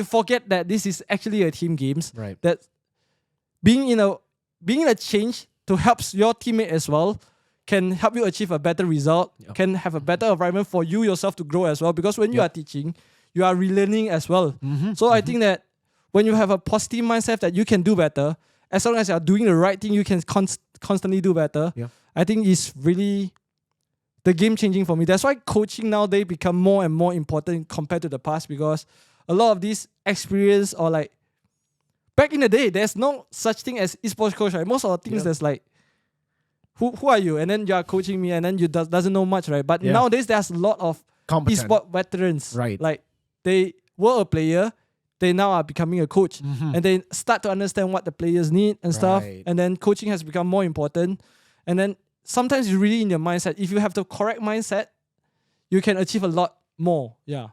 forget that this is actually a team games. Right. That being in a change to help your teammate as well can help you achieve a better result, can have a better environment for you yourself to grow as well. Because when you are teaching, you are relearning as well. So I think that when you have a positive mindset that you can do better, as long as you are doing the right thing, you can constantly do better. Yeah. I think it's really the game changing for me. That's why coaching nowadays become more and more important compared to the past, because a lot of this experience or like back in the day, there's no such thing as esports coach, right? Most of the things there's like, who are you? And then you are coaching me and then you doesn't know much, right? But nowadays there's a lot of esport veterans. Right. Like they were a player, they now are becoming a coach and they start to understand what the players need and stuff. And then coaching has become more important. And then sometimes it's really in your mindset. If you have the correct mindset, you can achieve a lot more. Yeah.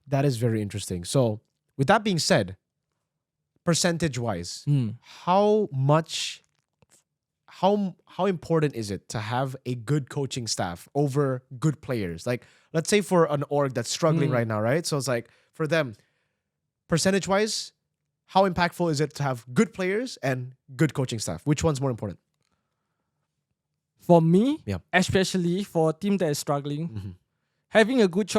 That is very interesting. So with that being said, percentage-wise, how important is it to have a good coaching staff over good players? Like, let's say for an org that's struggling right now, right? So it's like, for them, percentage-wise, how impactful is it to have good players and good coaching staff? Which one's more important? For me, Yeah. especially for a team that is struggling, Mm-hmm. having a good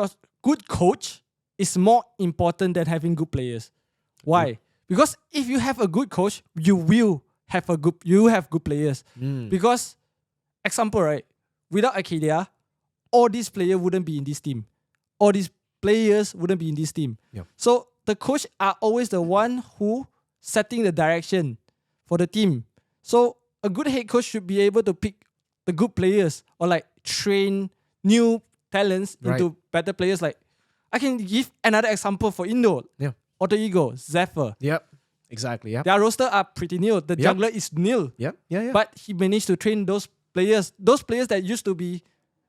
coach is more important than having good players. Why? Because if you have a good coach, you have good players. Because, example, right? Without Arcadia, all these players wouldn't be in this team. All these players wouldn't be in this team. Yeah. So the coach are always the one who setting the direction for the team. So a good head coach should be able to pick the good players or like train new talents into better players. Like I can give another example for Indo. Yeah. Alter Ego, Zephyr. Yep. Exactly. Yeah. Their roster are pretty new. The jungler is nil. Yep. Yeah. But he managed to train those players that used to be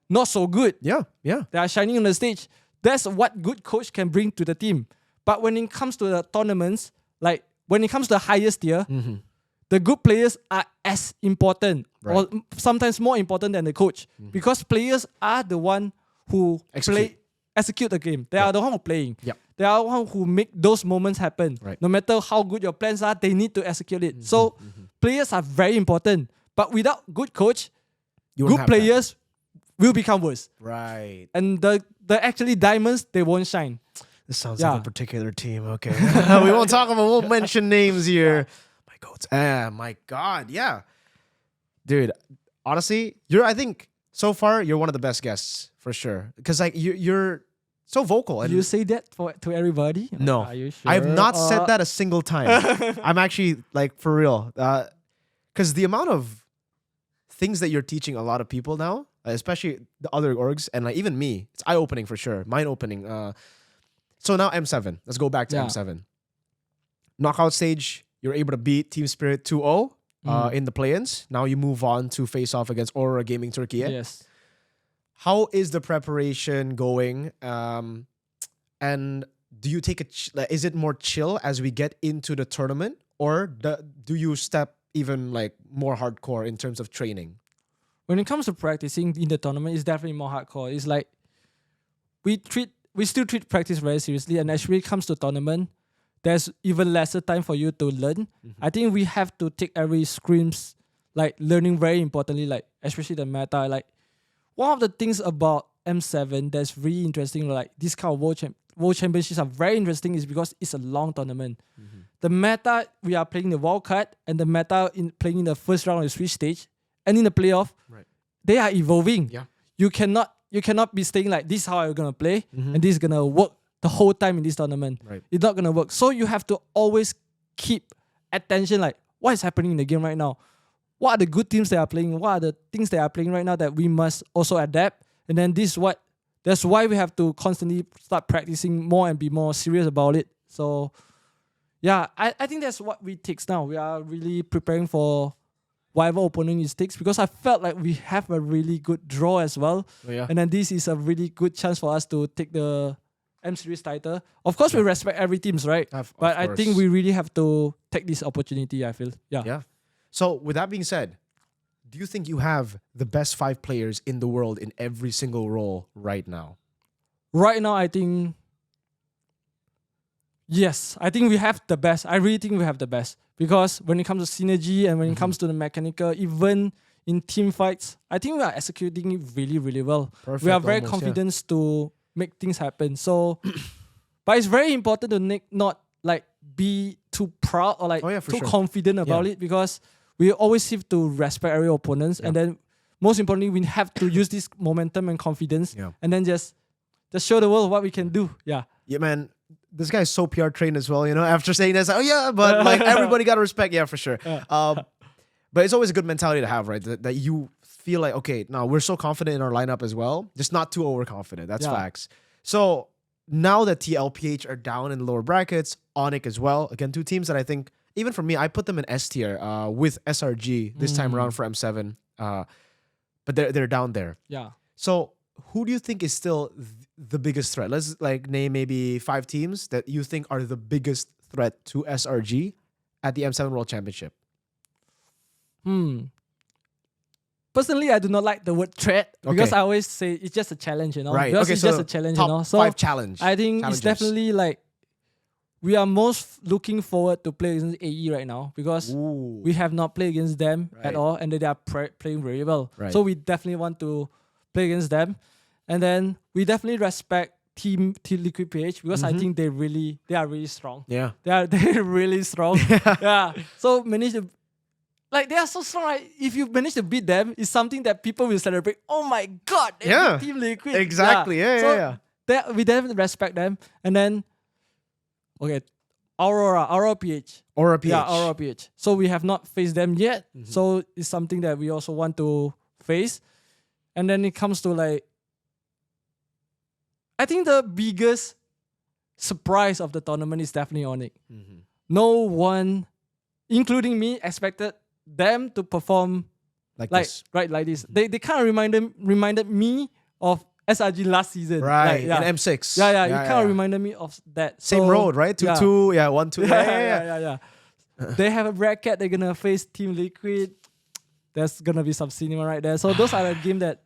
not so good. Yeah. They are shining on the stage. That's what good coach can bring to the team. But when it comes to the tournaments, like when it comes to the highest tier, the good players are as important or sometimes more important than the coach because players are the one who execute the game. They are the one who playing. Yep. They are the one who make those moments happen. Right. No matter how good your plans are, they need to execute it. So players are very important. But without good coach, good players will become worse. Right. And the actually diamonds, they won't shine. This sounds like a particular team. Okay. we won't mention names here. My goats. My God. Yeah. Dude, honestly, I think so far you're one of the best guests for sure. Because like you're so vocal. And you say that to everybody? No. Are you sure? I have not said that a single time. I'm actually like for real. Because the amount of things that you're teaching a lot of people now, especially the other orgs and like even me, it's eye-opening for sure. Mind-opening. So now M7. Let's go back to M7. Knockout stage, you're able to beat Team Spirit 2-0 in the play-ins. Now you move on to face off against Aurora Gaming Turkey. Yes. How is the preparation going? And do you take is it more chill as we get into the tournament, or do you step even like more hardcore in terms of training? When it comes to practicing in the tournament, it's definitely more hardcore. It's like we still treat practice very seriously, and actually, when it comes to tournament, there's even lesser time for you to learn. I think we have to take every scrims like learning very importantly, like especially the meta. Like one of the things about M7 that's really interesting, like this kind of world championships are very interesting, is because it's a long tournament. The meta we are playing the wild card, and the meta playing in the first round of the Switch stage, and in the playoff, they are evolving. Yeah. You cannot be staying like this is how I'm gonna play and this is gonna work the whole time in this tournament. Right. It's not gonna work. So you have to always keep attention, like what is happening in the game right now. What are the good teams they are playing? What are the things they are playing right now that we must also adapt? And then that's why we have to constantly start practicing more and be more serious about it. So yeah, I think that's what we takes now. We are really preparing for whatever opponent it takes, because I felt like we have a really good draw as well. And then this is a really good chance for us to take the M Series title. Of course, we respect every teams, right? But I think we really have to take this opportunity, I feel. Yeah. So with that being said, do you think you have the best 5 players in the world in every single role right now? Right now, I think yes. I think we have the best. I really think we have the best. Because when it comes to synergy and when it comes to the mechanical, even in team fights, I think we are executing it really, really well. Perfect, we are very confident to make things happen. So, but it's very important to not like be too proud or like too confident about it, because we always have to respect our opponents, and then most importantly, we have to use this momentum and confidence, and then just show the world what we can do. Yeah, man. This guy's so PR trained as well, you know, after saying this, but like everybody got to respect, for sure. But it's always a good mentality to have, right? That you feel like, okay, now we're so confident in our lineup as well, just not too overconfident. That's facts. So now that TLPH are down in the lower brackets, Onyx as well, again, 2 teams that I think, even for me, I put them in S tier with SRG this time around for M7. But they're down there. Yeah. So who do you think is still the biggest threat? Let's like name maybe 5 teams that you think are the biggest threat to SRG at the M7 World Championship. Personally, I do not like the word threat, because I always say it's just a challenge, you know. Right. Because okay, it's so just a challenge, top you know. So 5 challenge. I think it's definitely like we are most looking forward to play against AE right now because Ooh. we have not played against them Right. at all, and they are playing very well. Right. So we definitely want to play against them, and then we definitely respect Team Liquid PH because I think they are really strong. Yeah. They're really strong. Yeah. So manage to, like, they are so strong. Right? If you manage to beat them, it's something that people will celebrate. Oh my God! They Yeah. beat Team Liquid. Exactly. Yeah. So yeah. we definitely respect them, and then okay, Aurora PH. Or a PH. Yeah, Aurora PH. So we have not faced them yet. So it's something that we also want to face. And then it comes to like, I think the biggest surprise of the tournament is definitely Onyx. No one, including me, expected them to perform Like like this. like this. They kind of reminded me of SRG last season. Right. Like, yeah. In M6. Yeah, it kind of reminded me of that. Same So, road, right? 2-2. Yeah, 1-2. Yeah. They have a bracket. They're gonna face Team Liquid. There's gonna be some cinema right there. So those are the game that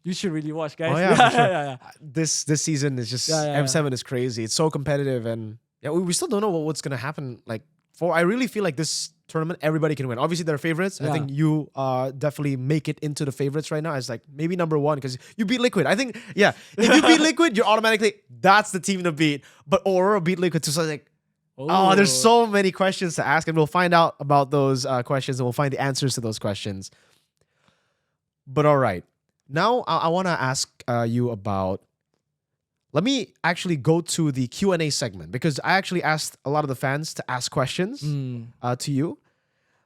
you should really watch, guys. Oh, yeah, for sure. yeah. This season is just Yeah. M7 is crazy. It's so competitive, and yeah, we still don't know what's gonna happen. Like, I really feel like this tournament everybody can win. Obviously, they're favorites. I Yeah. think you definitely make it into the favorites right now as like maybe number one because you beat Liquid. I think if you beat Liquid, you're automatically that's the team to beat. But Aurora beat Liquid too, so it's like. Oh, there's so many questions to ask, and we'll find out about those questions, and we'll find the answers to those questions. But all right, now I want to ask you about. Let me actually go to the Q&A segment because I actually asked a lot of the fans to ask questions to you,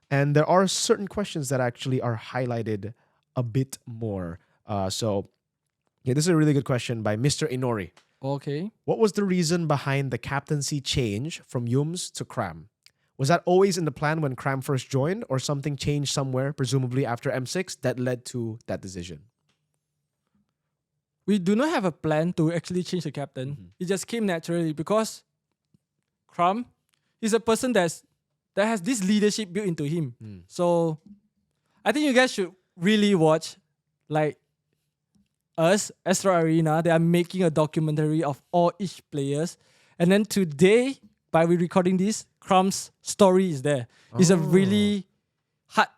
and there are certain questions that actually are highlighted a bit more. So, yeah, this is a really good question by Mr. Inori. Okay. What was the reason behind the captaincy change from Yums to Cram? Was that always in the plan when Cram first joined, or something changed somewhere, presumably after M6, that led to that decision? We do not have a plan to actually change the captain. It just came naturally because Crum is a person that has this leadership built into him. So I think you guys should really watch, like, us, Astro Arena. They are making a documentary of all each players. And then today, by we recording this, Crum's story is there. It's a really hard,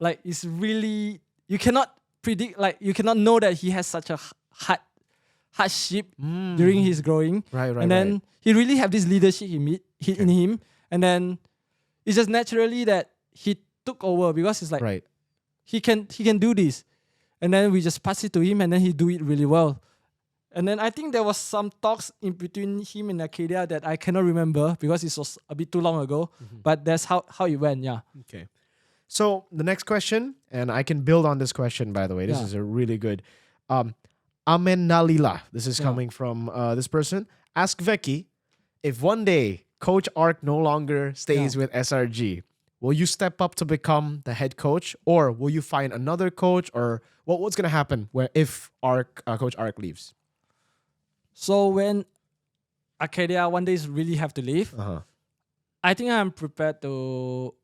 like, it's really, you cannot predict, like, you cannot know that he has such a hardship during his growing. Right. And then he really have this leadership in him. And then it's just naturally that he took over because it's like, he can do this. And then we just pass it to him, and then he do it really well. And then I think there was some talks in between him and Arcadia that I cannot remember because it was a bit too long ago. But that's how it went, yeah. Okay. So the next question, and I can build on this question, by the way. This Yeah. is a really good. Amenalila. This is coming from this person. Ask VEKI, if one day Coach Ark no longer stays with SRG, will you step up to become the head coach, or will you find another coach, or what's gonna happen if Coach Ark leaves? So when Arcadia one day really have to leave, I think I'm prepared to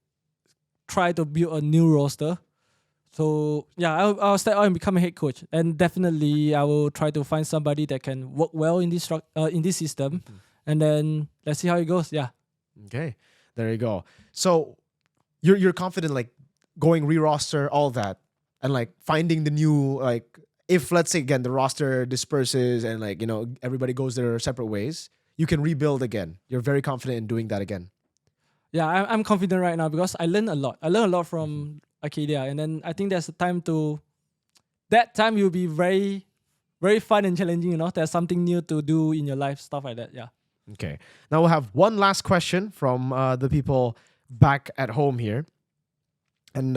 try to build a new roster. So yeah, I'll step out and become a head coach, and definitely I will try to find somebody that can work well in this system, and then let's see how it goes. Yeah. Okay, there you go. So you're confident, like going re-roster, all that, and like finding the new, like, if let's say again the roster disperses and like, you know, everybody goes their separate ways, you can rebuild again. You're very confident in doing that again. Yeah, I'm confident right now because I learned a lot. I learned a lot from Arcadia, and then I think there's a time to. That time will be very, very fun and challenging. You know, there's something new to do in your life, stuff like that. Yeah. Okay. Now we'll have one last question from the people back at home here, and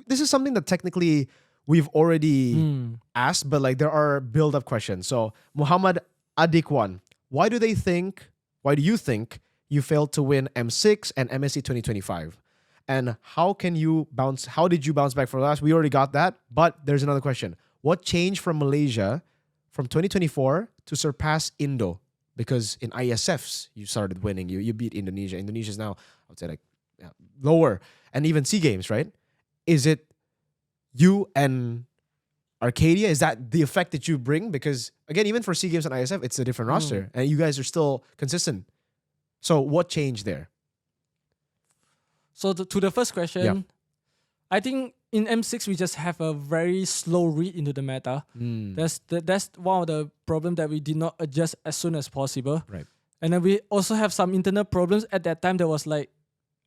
this is something that technically we've already asked, but like there are build-up questions. So Muhammad Adikwan, why do you think you failed to win M6 and MSC 2025? And how did you bounce back for last? We already got that, but there's another question. What changed from Malaysia from 2024 to surpass Indo? Because in ISFs, you started winning. You beat Indonesia. Indonesia's now, I would say, like, lower. And even SEA Games, right? Is it you and Arcadia? Is that the effect that you bring? Because, again, even for SEA Games and ISF, it's a different roster. And you guys are still consistent. So what changed there? So to the first question, Yeah. I think in M6 we just have a very slow read into the meta. That's one of the problems that we did not adjust as soon as possible. Right. And then we also have some internal problems at that time that was like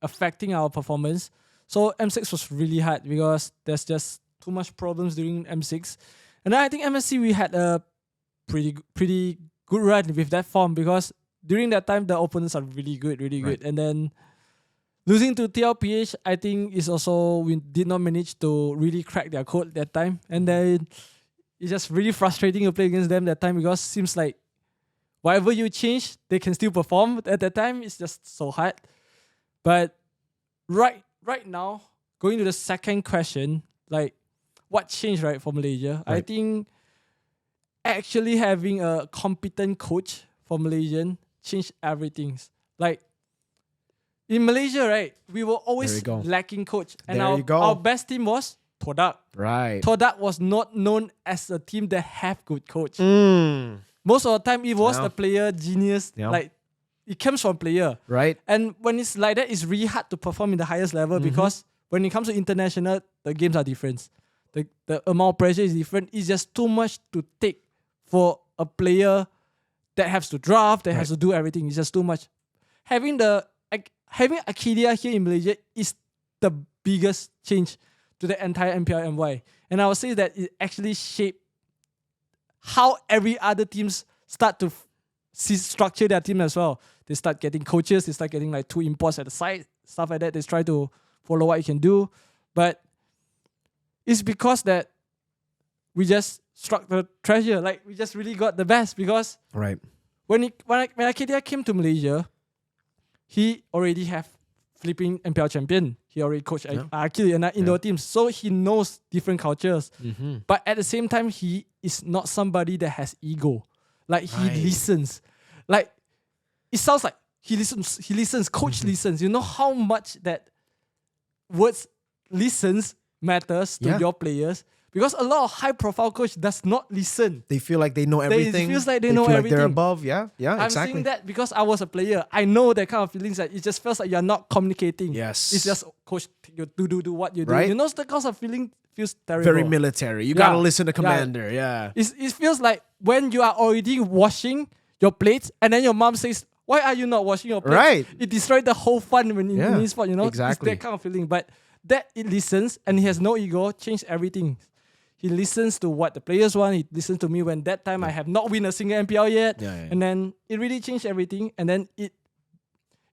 affecting our performance. So M6 was really hard because there's just too much problems during M6. And then I think MSC we had a pretty good run with that form because during that time the opponents are really good. And then losing to TLPH, I think is also we did not manage to really crack their code that time. And then it's just really frustrating to play against them that time because it seems like whatever you change, they can still perform. At that time, it's just so hard. But right now, going to the second question, like what changed right for Malaysia? Right. I think actually having a competent coach for Malaysian changed everything. Like in Malaysia, right, we were always There you go. lacking coach. And There you go. our best team was Todak. Right. Todak was not known as a team that have good coach. Mm. Most of the time, it was Yeah. the player genius. Yeah. Like it comes from player. Right. And when it's like that, it's really hard to perform in the highest level because when it comes to international, the games are different. The amount of pressure is different. It's just too much to take for a player that has to draft, that has to do everything. It's just too much. Having Akidia here in Malaysia is the biggest change to the entire MPL MY. And I would say that it actually shaped how every other teams start to structure their team as well. They start getting coaches, they start getting like 2 imports at the side, stuff like that. They try to follow what you can do. But it's because that we just struck the treasure. Like we just really got the best because Right. when Akidia came to Malaysia, he already have flipping MPL champion. He already coached Akidia and indoor teams. So he knows different cultures. But at the same time, he is not somebody that has ego. Like he listens. Like it sounds like he listens, coach listens. You know how much that words listens matters to your players? Because a lot of high profile coach does not listen. They feel like they know everything. It feels like they know feel everything. Like they're above. Yeah. Yeah. I'm Exactly. saying that because I was a player. I know that kind of feelings that it just feels like you're not communicating. Yes. It's just coach, you do what you do. Right. You know the kind of feeling feels terrible. Very military. You gotta listen to commander. Yeah. It feels like when you are already washing your plates and then your mom says, "Why are you not washing your plates?" Right. It destroyed the whole fun when in e-sport, you know? Exactly. It's that kind of feeling. But that it listens and he has no ego, changed everything. He listens to what the players want. He listens to me when that time I have not win a single MPL yet. And then it really changed everything. And then it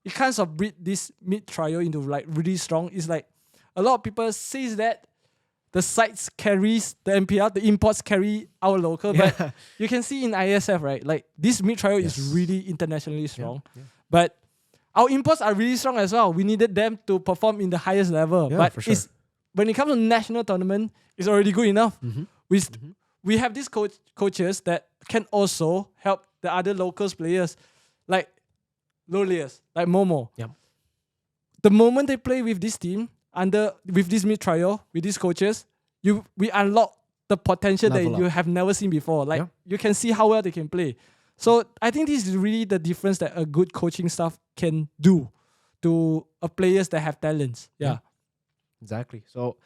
kind of breed this mid trial into like really strong. It's like a lot of people says that the sites carries the MPL, the imports carry our local. But you can see in ISF, right? Like this mid trial is really internationally strong. But our imports are really strong as well. We needed them to perform in the highest level. But for sure. When it comes to national tournament, it's already good enough. We have these coaches that can also help the other locals players, like Lolius, like Momo. The moment they play with this team, with this mid trial, with these coaches, we unlock the potential Level that you have never seen before. Like you can see how well they can play. So I think this is really the difference that a good coaching staff can do to players that have talents. Exactly. So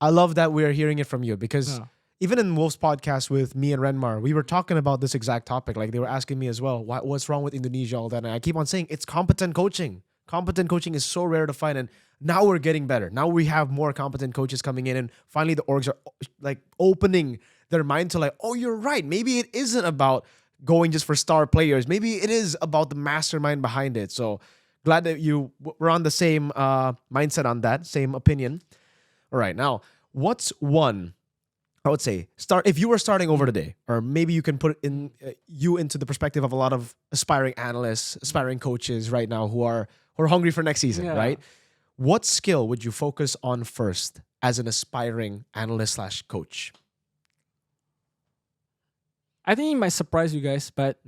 I love that we're hearing it from you because even in Wolf's podcast with me and Renmar, we were talking about this exact topic. Like they were asking me as well, what's wrong with Indonesia, all that. And I keep on saying it's competent coaching. Competent coaching is so rare to find. And now we're getting better. Now we have more competent coaches coming in and finally the orgs are like opening their mind to like, oh, you're right. Maybe it isn't about going just for star players. Maybe it is about the mastermind behind it. So glad that we're on the same mindset on that, same opinion. All right, now, what's one, I would say, if you were starting over today, or maybe you can put in you into the perspective of a lot of aspiring analysts, aspiring coaches right now who are hungry for next season, right? What skill would you focus on first as an aspiring analyst/coach? I think it might surprise you guys, but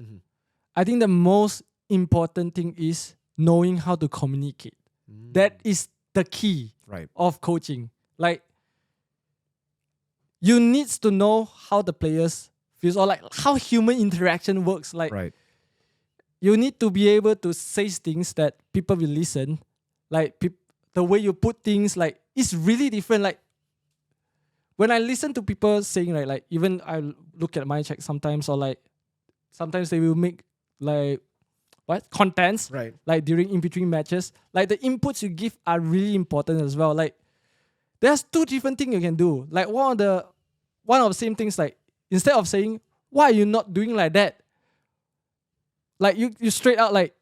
I think the most important thing is knowing how to communicate. That is the key of coaching. Like, you need to know how the players feel or like how human interaction works. Like, you need to be able to say things that people will listen. Like the way you put things, like it's really different. Like when I listen to people saying like even I look at my check sometimes, or like sometimes they will make like contents Right. like during in between matches. Like the inputs you give are really important as well. Like there's two different things you can do. Like one of the same things, like instead of saying why are you not doing like that, like you straight out like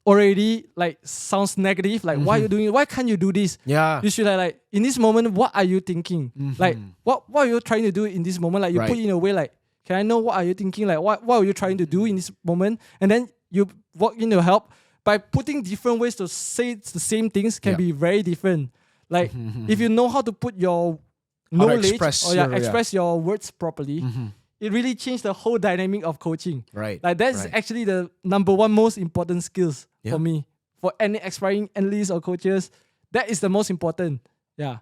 already like sounds negative. Like why are you doing it? Why can't you do this? Yeah. You should like in this moment, what are you thinking? Like what are you trying to do in this moment? Like you put it in a way like, can I know what are you thinking? Like what are you trying to do in this moment? And then you walk in to help by putting different ways to say the same things can be very different. Like if you know how to put your knowledge express your words properly, it really changed the whole dynamic of coaching. Right. Like that's actually the number one most important skills for me. For any aspiring analysts or coaches, that is the most important. Yeah.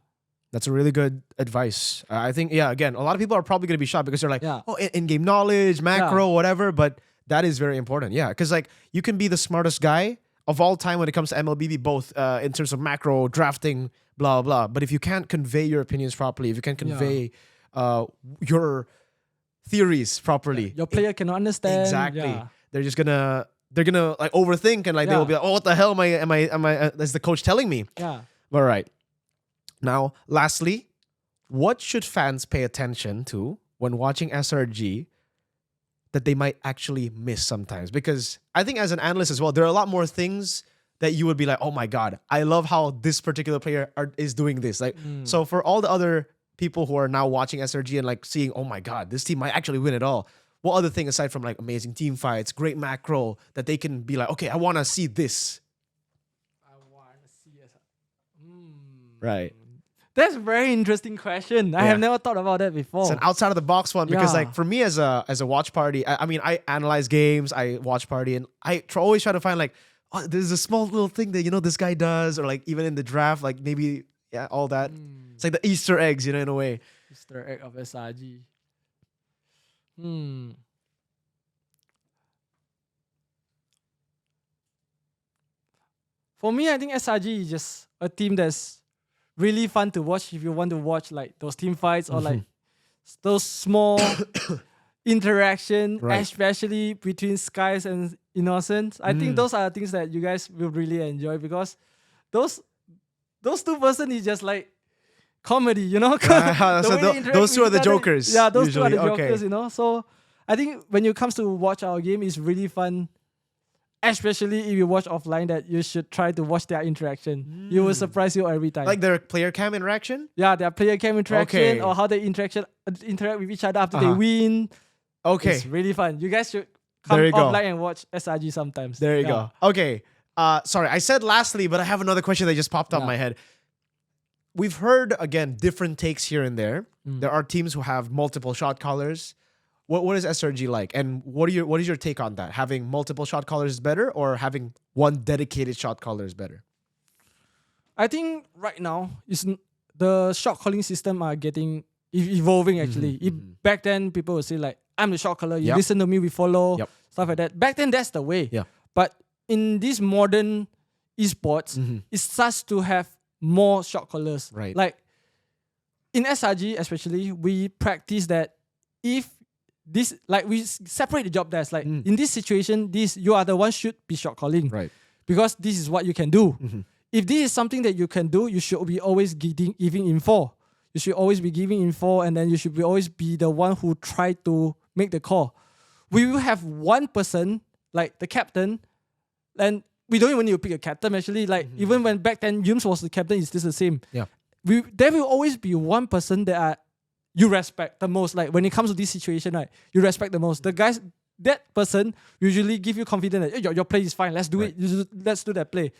That's a really good advice. I think, again, a lot of people are probably going to be shocked because they're like, oh, in-game knowledge, macro, whatever. But that is very important. Yeah. Because like you can be the smartest guy of all time when it comes to MLBB, both in terms of macro, drafting, blah, blah. But if you can't convey your opinions properly, if you can't convey your theories properly, your player cannot understand. Exactly. They're gonna like overthink and like they will be like, oh, what the hell am I is the coach telling me? Yeah. All right. Now, lastly, what should fans pay attention to when watching SRG that they might actually miss sometimes? Because I think as an analyst as well, there are a lot more things that you would be like, oh my God, I love how this particular player is doing this. Like, so for all the other people who are now watching SRG and like seeing, oh my God, this team might actually win it all. What other thing aside from like amazing team fights, great macro, that they can be like, okay, I want to see this. I want to see it. Right. That's a very interesting question. I have never thought about that before. It's an outside of the box one because like for me as a watch party, I mean, I analyze games, I watch party, and I always try to find like, oh, there's a small little thing that, this guy does, or like even in the draft, like maybe, all that. It's like the Easter eggs, in a way. Easter egg of SRG. For me, I think SRG is just a team that's really fun to watch if you want to watch like those team fights or like those small interaction, especially between Skies and Innocent. I think those are things that you guys will really enjoy because those two person is just like comedy, so those two are the jokers. Yeah, those usually. two are the jokers, So I think when it comes to watch our game, it's really fun. Especially if you watch offline, that you should try to watch their interaction. You will surprise you every time. Like their player cam interaction? Yeah, their player cam interaction or how they interact with each other after they win. Okay. It's really fun. You guys should come offline and watch SRG sometimes. There you go. Okay. Sorry, I said lastly, but I have another question that just popped up in my head. We've heard, again, different takes here and there. There are teams who have multiple shot callers. What is SRG like? And what is your take on that? Having multiple shot callers is better or having one dedicated shot caller is better? I think right now, the shot calling system are getting evolving actually. Back then, people would say like, I'm the shot caller, you listen to me, we follow, stuff like that. Back then, that's the way. Yeah. But in this modern esports, it starts to have more shot callers. Right. Like in SRG especially, we practice that if this, like we separate the job desk. Like in this situation, you are the one should be shot calling. Right. Because this is what you can do. If this is something that you can do, you should be always giving info. You should always be giving info, and then you should always be the one who try to make the call. We will have one person, like the captain, and we don't even need to pick a captain actually. Like even when back then Yums was the captain, it's still the same. Yeah. There will always be one person that you respect the most. Like when it comes to this situation, right? You respect the most. The guys, that person usually give you confidence that your play is fine. Let's do it. Let's do that play.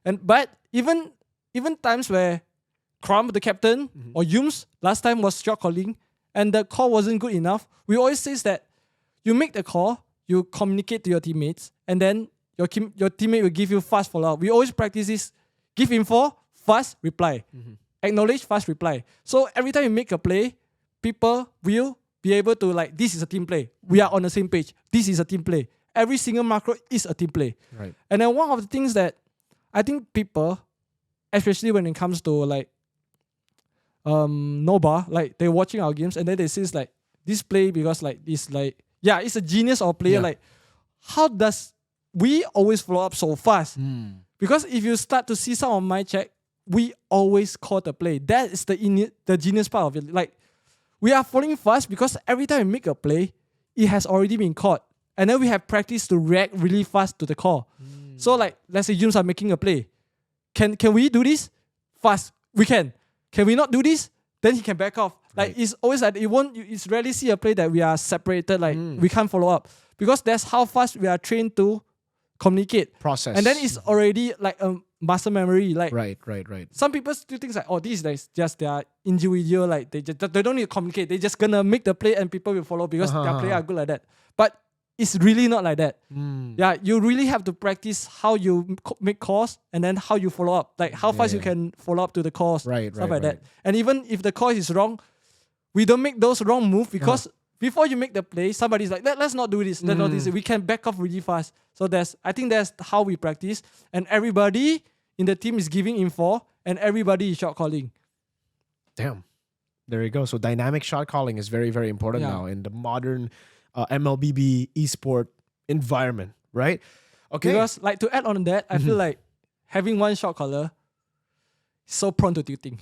But even times where Crumb, the captain, or Yums last time was shot calling, and the call wasn't good enough, we always say that you make the call, you communicate to your teammates, and then your teammate will give you fast follow-up. We always practice this: give info, fast reply, acknowledge, fast reply. So every time you make a play, people will be able to like, this is a team play. We are on the same page. This is a team play. every single macro is a team play. Right. And then one of the things that I think people, especially when it comes to like Nova, like they're watching our games and then they see like this play because like this like it's a genius or player. Like how does we always follow up so fast? Because if you start to see some of my check, we always call the play. That is the genius part of it. Like we are following fast because every time we make a play, it has already been caught. And then we have practice to react really fast to the call. So like, let's say Jums are making a play. Can we do this? Fast. We can. Can we not do this? Then he can back off. Like it's always like it's rarely see a play that we are separated, like we can't follow up. Because that's how fast we are trained to communicate. Process. And then it's already like a muscle memory. Like Right. some people still think like, oh, this is like just their individual, like they don't need to communicate. They're just gonna make the play and people will follow because their player are good like that. But it's really not like that. Yeah, you really have to practice how you make calls and then how you follow up. Like how fast you can follow up to the calls. Stuff like that. And even if the call is wrong, we don't make those wrong moves because before you make the play, somebody's like, let's not do this. Let's not do this. We can back off really fast. So I think that's how we practice. And everybody in the team is giving info and everybody is shot calling. Damn. There you go. So dynamic shot calling is very, very important now in the modern MLBB esport environment, right? Okay. Because like to add on that, I feel like having one shot caller is so prone to tilting.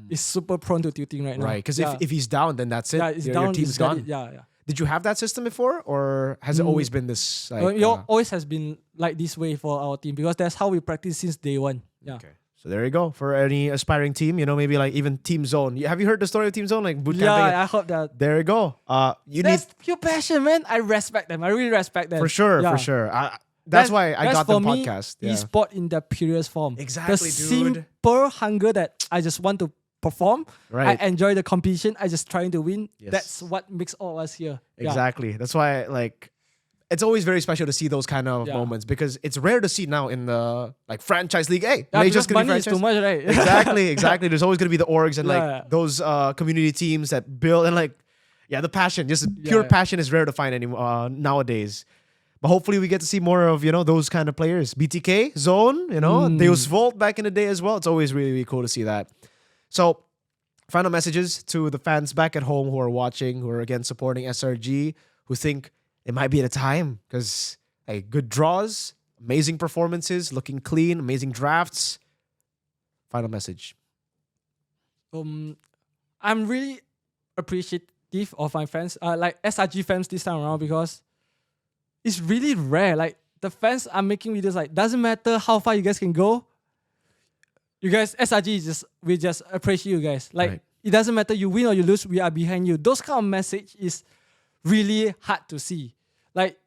It's super prone to tilting right now. Right, because if he's down, then that's it. Yeah, it's your down. team's gone. Yeah. Did you have that system before, or has it always been this? Like, It always has been like this way for our team because that's how we practice since day one. Yeah. Okay. So there you go. For any aspiring team, maybe like even Team Zone. Have you heard the story of Team Zone? Like boot camping? Yeah, I hope that. There you go. That's pure passion, man. I respect them. I really respect them. For sure. That's why I got the podcast. Yeah. Esport in the purest form. Exactly, the dude. Simple hunger that I just want to perform. Right. I enjoy the competition. I just trying to win. Yes. That's what makes all of us here. Exactly. That's why it's always very special to see those kind of moments because it's rare to see now in the like franchise league. Hey, because money is too much, right? Exactly. There's always gonna be the orgs and like those community teams that build and like the passion, just pure passion is rare to find anymore nowadays. But hopefully we get to see more of those kind of players. BTK, Zone, Deus Volt back in the day as well. It's always really, really cool to see that. So, final messages to the fans back at home who are watching, who are again supporting SRG, who think it might be at a time because good draws, amazing performances, looking clean, amazing drafts. Final message. I'm really appreciative of my fans, like SRG fans this time around because it's really rare. Like the fans are making videos like doesn't matter how far you guys can go. You guys, SRG we just appreciate you guys. Like it doesn't matter you win or you lose, we are behind you. Those kind of message is really hard to see. Like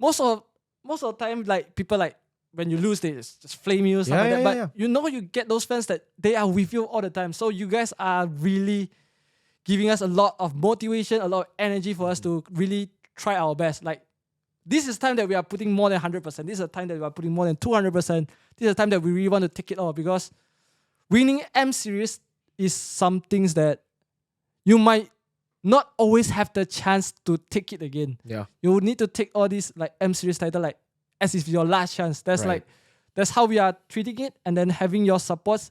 most of the time, like people like when you lose, they just flame you, stuff like that. But you get those fans that they are with you all the time. So you guys are really giving us a lot of motivation, a lot of energy for us to really try our best. Like this is time that we are putting more than 100%. This is a time that we are putting more than 200%. This is a time that we really want to take it all because winning M series is some things that you might not always have the chance to take it again. Yeah, you would need to take all these like M series title like as if your last chance. That's how we are treating it, and then having your support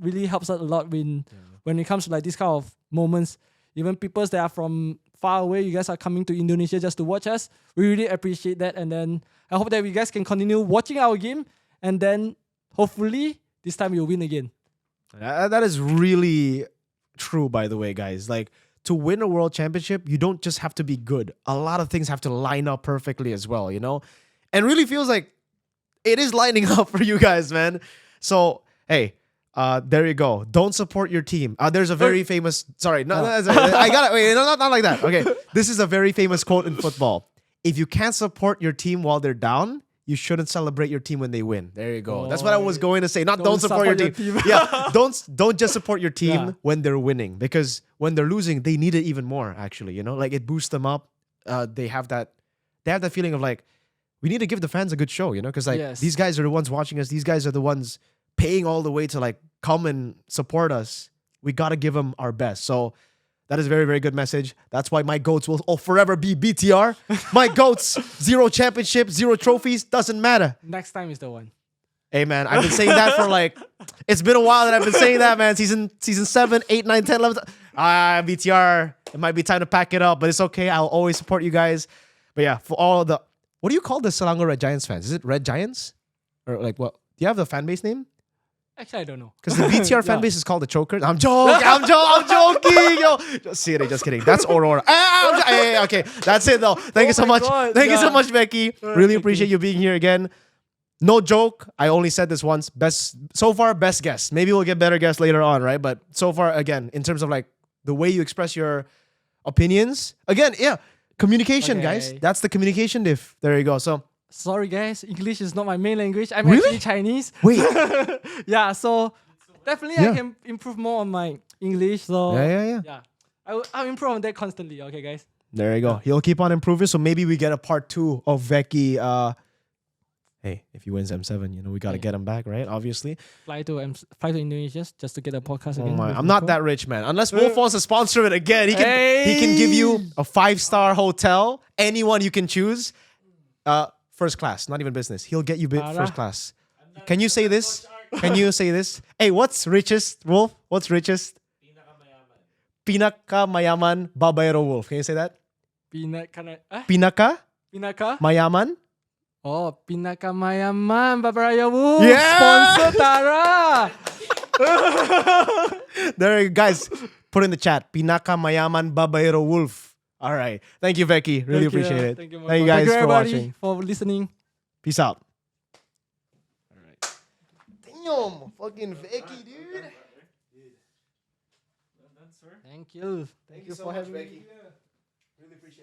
really helps us a lot when it comes to like this kind of moments. Even people that are from far away, you guys are coming to Indonesia just to watch us. We really appreciate that, and then I hope that you guys can continue watching our game, and then hopefully this time you'll win again. That is really true, by the way, guys. Like to win a world championship, you don't just have to be good. A lot of things have to line up perfectly as well, And really feels like it is lining up for you guys, man. So, hey, there you go. Don't support your team. There's a very famous... Sorry, no, I got it. Wait, no, not like that. Okay, this is a very famous quote in football. If you can't support your team while they're down, you shouldn't celebrate your team when they win. There you go. That's what I was going to say. Not don't support your team. Don't just support your team when they're winning, because when they're losing, they need it even more. Actually, like it boosts them up. They have that feeling of like we need to give the fans a good show. Because these guys are the ones watching us. These guys are the ones paying all the way to like come and support us. We gotta give them our best. So That is a very, very good message. That's why my GOATs will forever be BTR. My GOATs, 0 championships, 0 trophies, doesn't matter. Next time is the one. Hey, man, I've been saying that for like, it's been a while that I've been saying that, man. Season 7, 8, 9, 10, 11. BTR, it might be time to pack it up, but it's okay. I'll always support you guys. But yeah, for all the, what do you call the Selangor Red Giants fans? Is it Red Giants? Or like what? Do you have the fan base name? Actually, I don't know. Because the BTR fan base is called the Chokers. I'm joking. I'm joking. Yo, just kidding. That's Aurora. Okay, that's it though. Thank you so much. Thank you so much, Veki. Really appreciate you being here again. No joke. I only said this once. Best guess. Maybe we'll get better guests later on, right? But so far, again, in terms of like the way you express your opinions, again, yeah, communication, guys. That's the communication diff. There you go. So. Sorry guys, English is not my main language. I'm Really? actually Chinese. Wait. Yeah, so definitely I can improve more on my English. So Yeah. I'll improve on that constantly. Okay, guys. There you go. He'll keep on improving. So maybe we get a part 2 of Veki. Hey, if he wins M7, we got to get him back, right? Obviously. Fly to Indonesia just to get a podcast Oh again. my, I'm not that rich, man. Unless Wolf wants to sponsor it again, he can give you a 5-star hotel, anyone you can choose. First class, not even business. He'll get you first class. Can you say this? Can you say this? Hey, what's richest, Wolf? What's richest? Pinaka mayaman babayero Wolf. Can you say that? Pinaka mayaman. Oh, Pinaka Mayaman Babaraya Wolf. Yeah! Sponsor Tara. There you go, guys. Put in the chat. Pinaka mayaman babayero Wolf. All right. Thank you, Veki. Really appreciate it. Thank you, Thank you guys for everybody watching. for listening. Peace out. All right. Damn, fucking Veki, dude. Thank you. Thank you so much, Veki. Really appreciate it.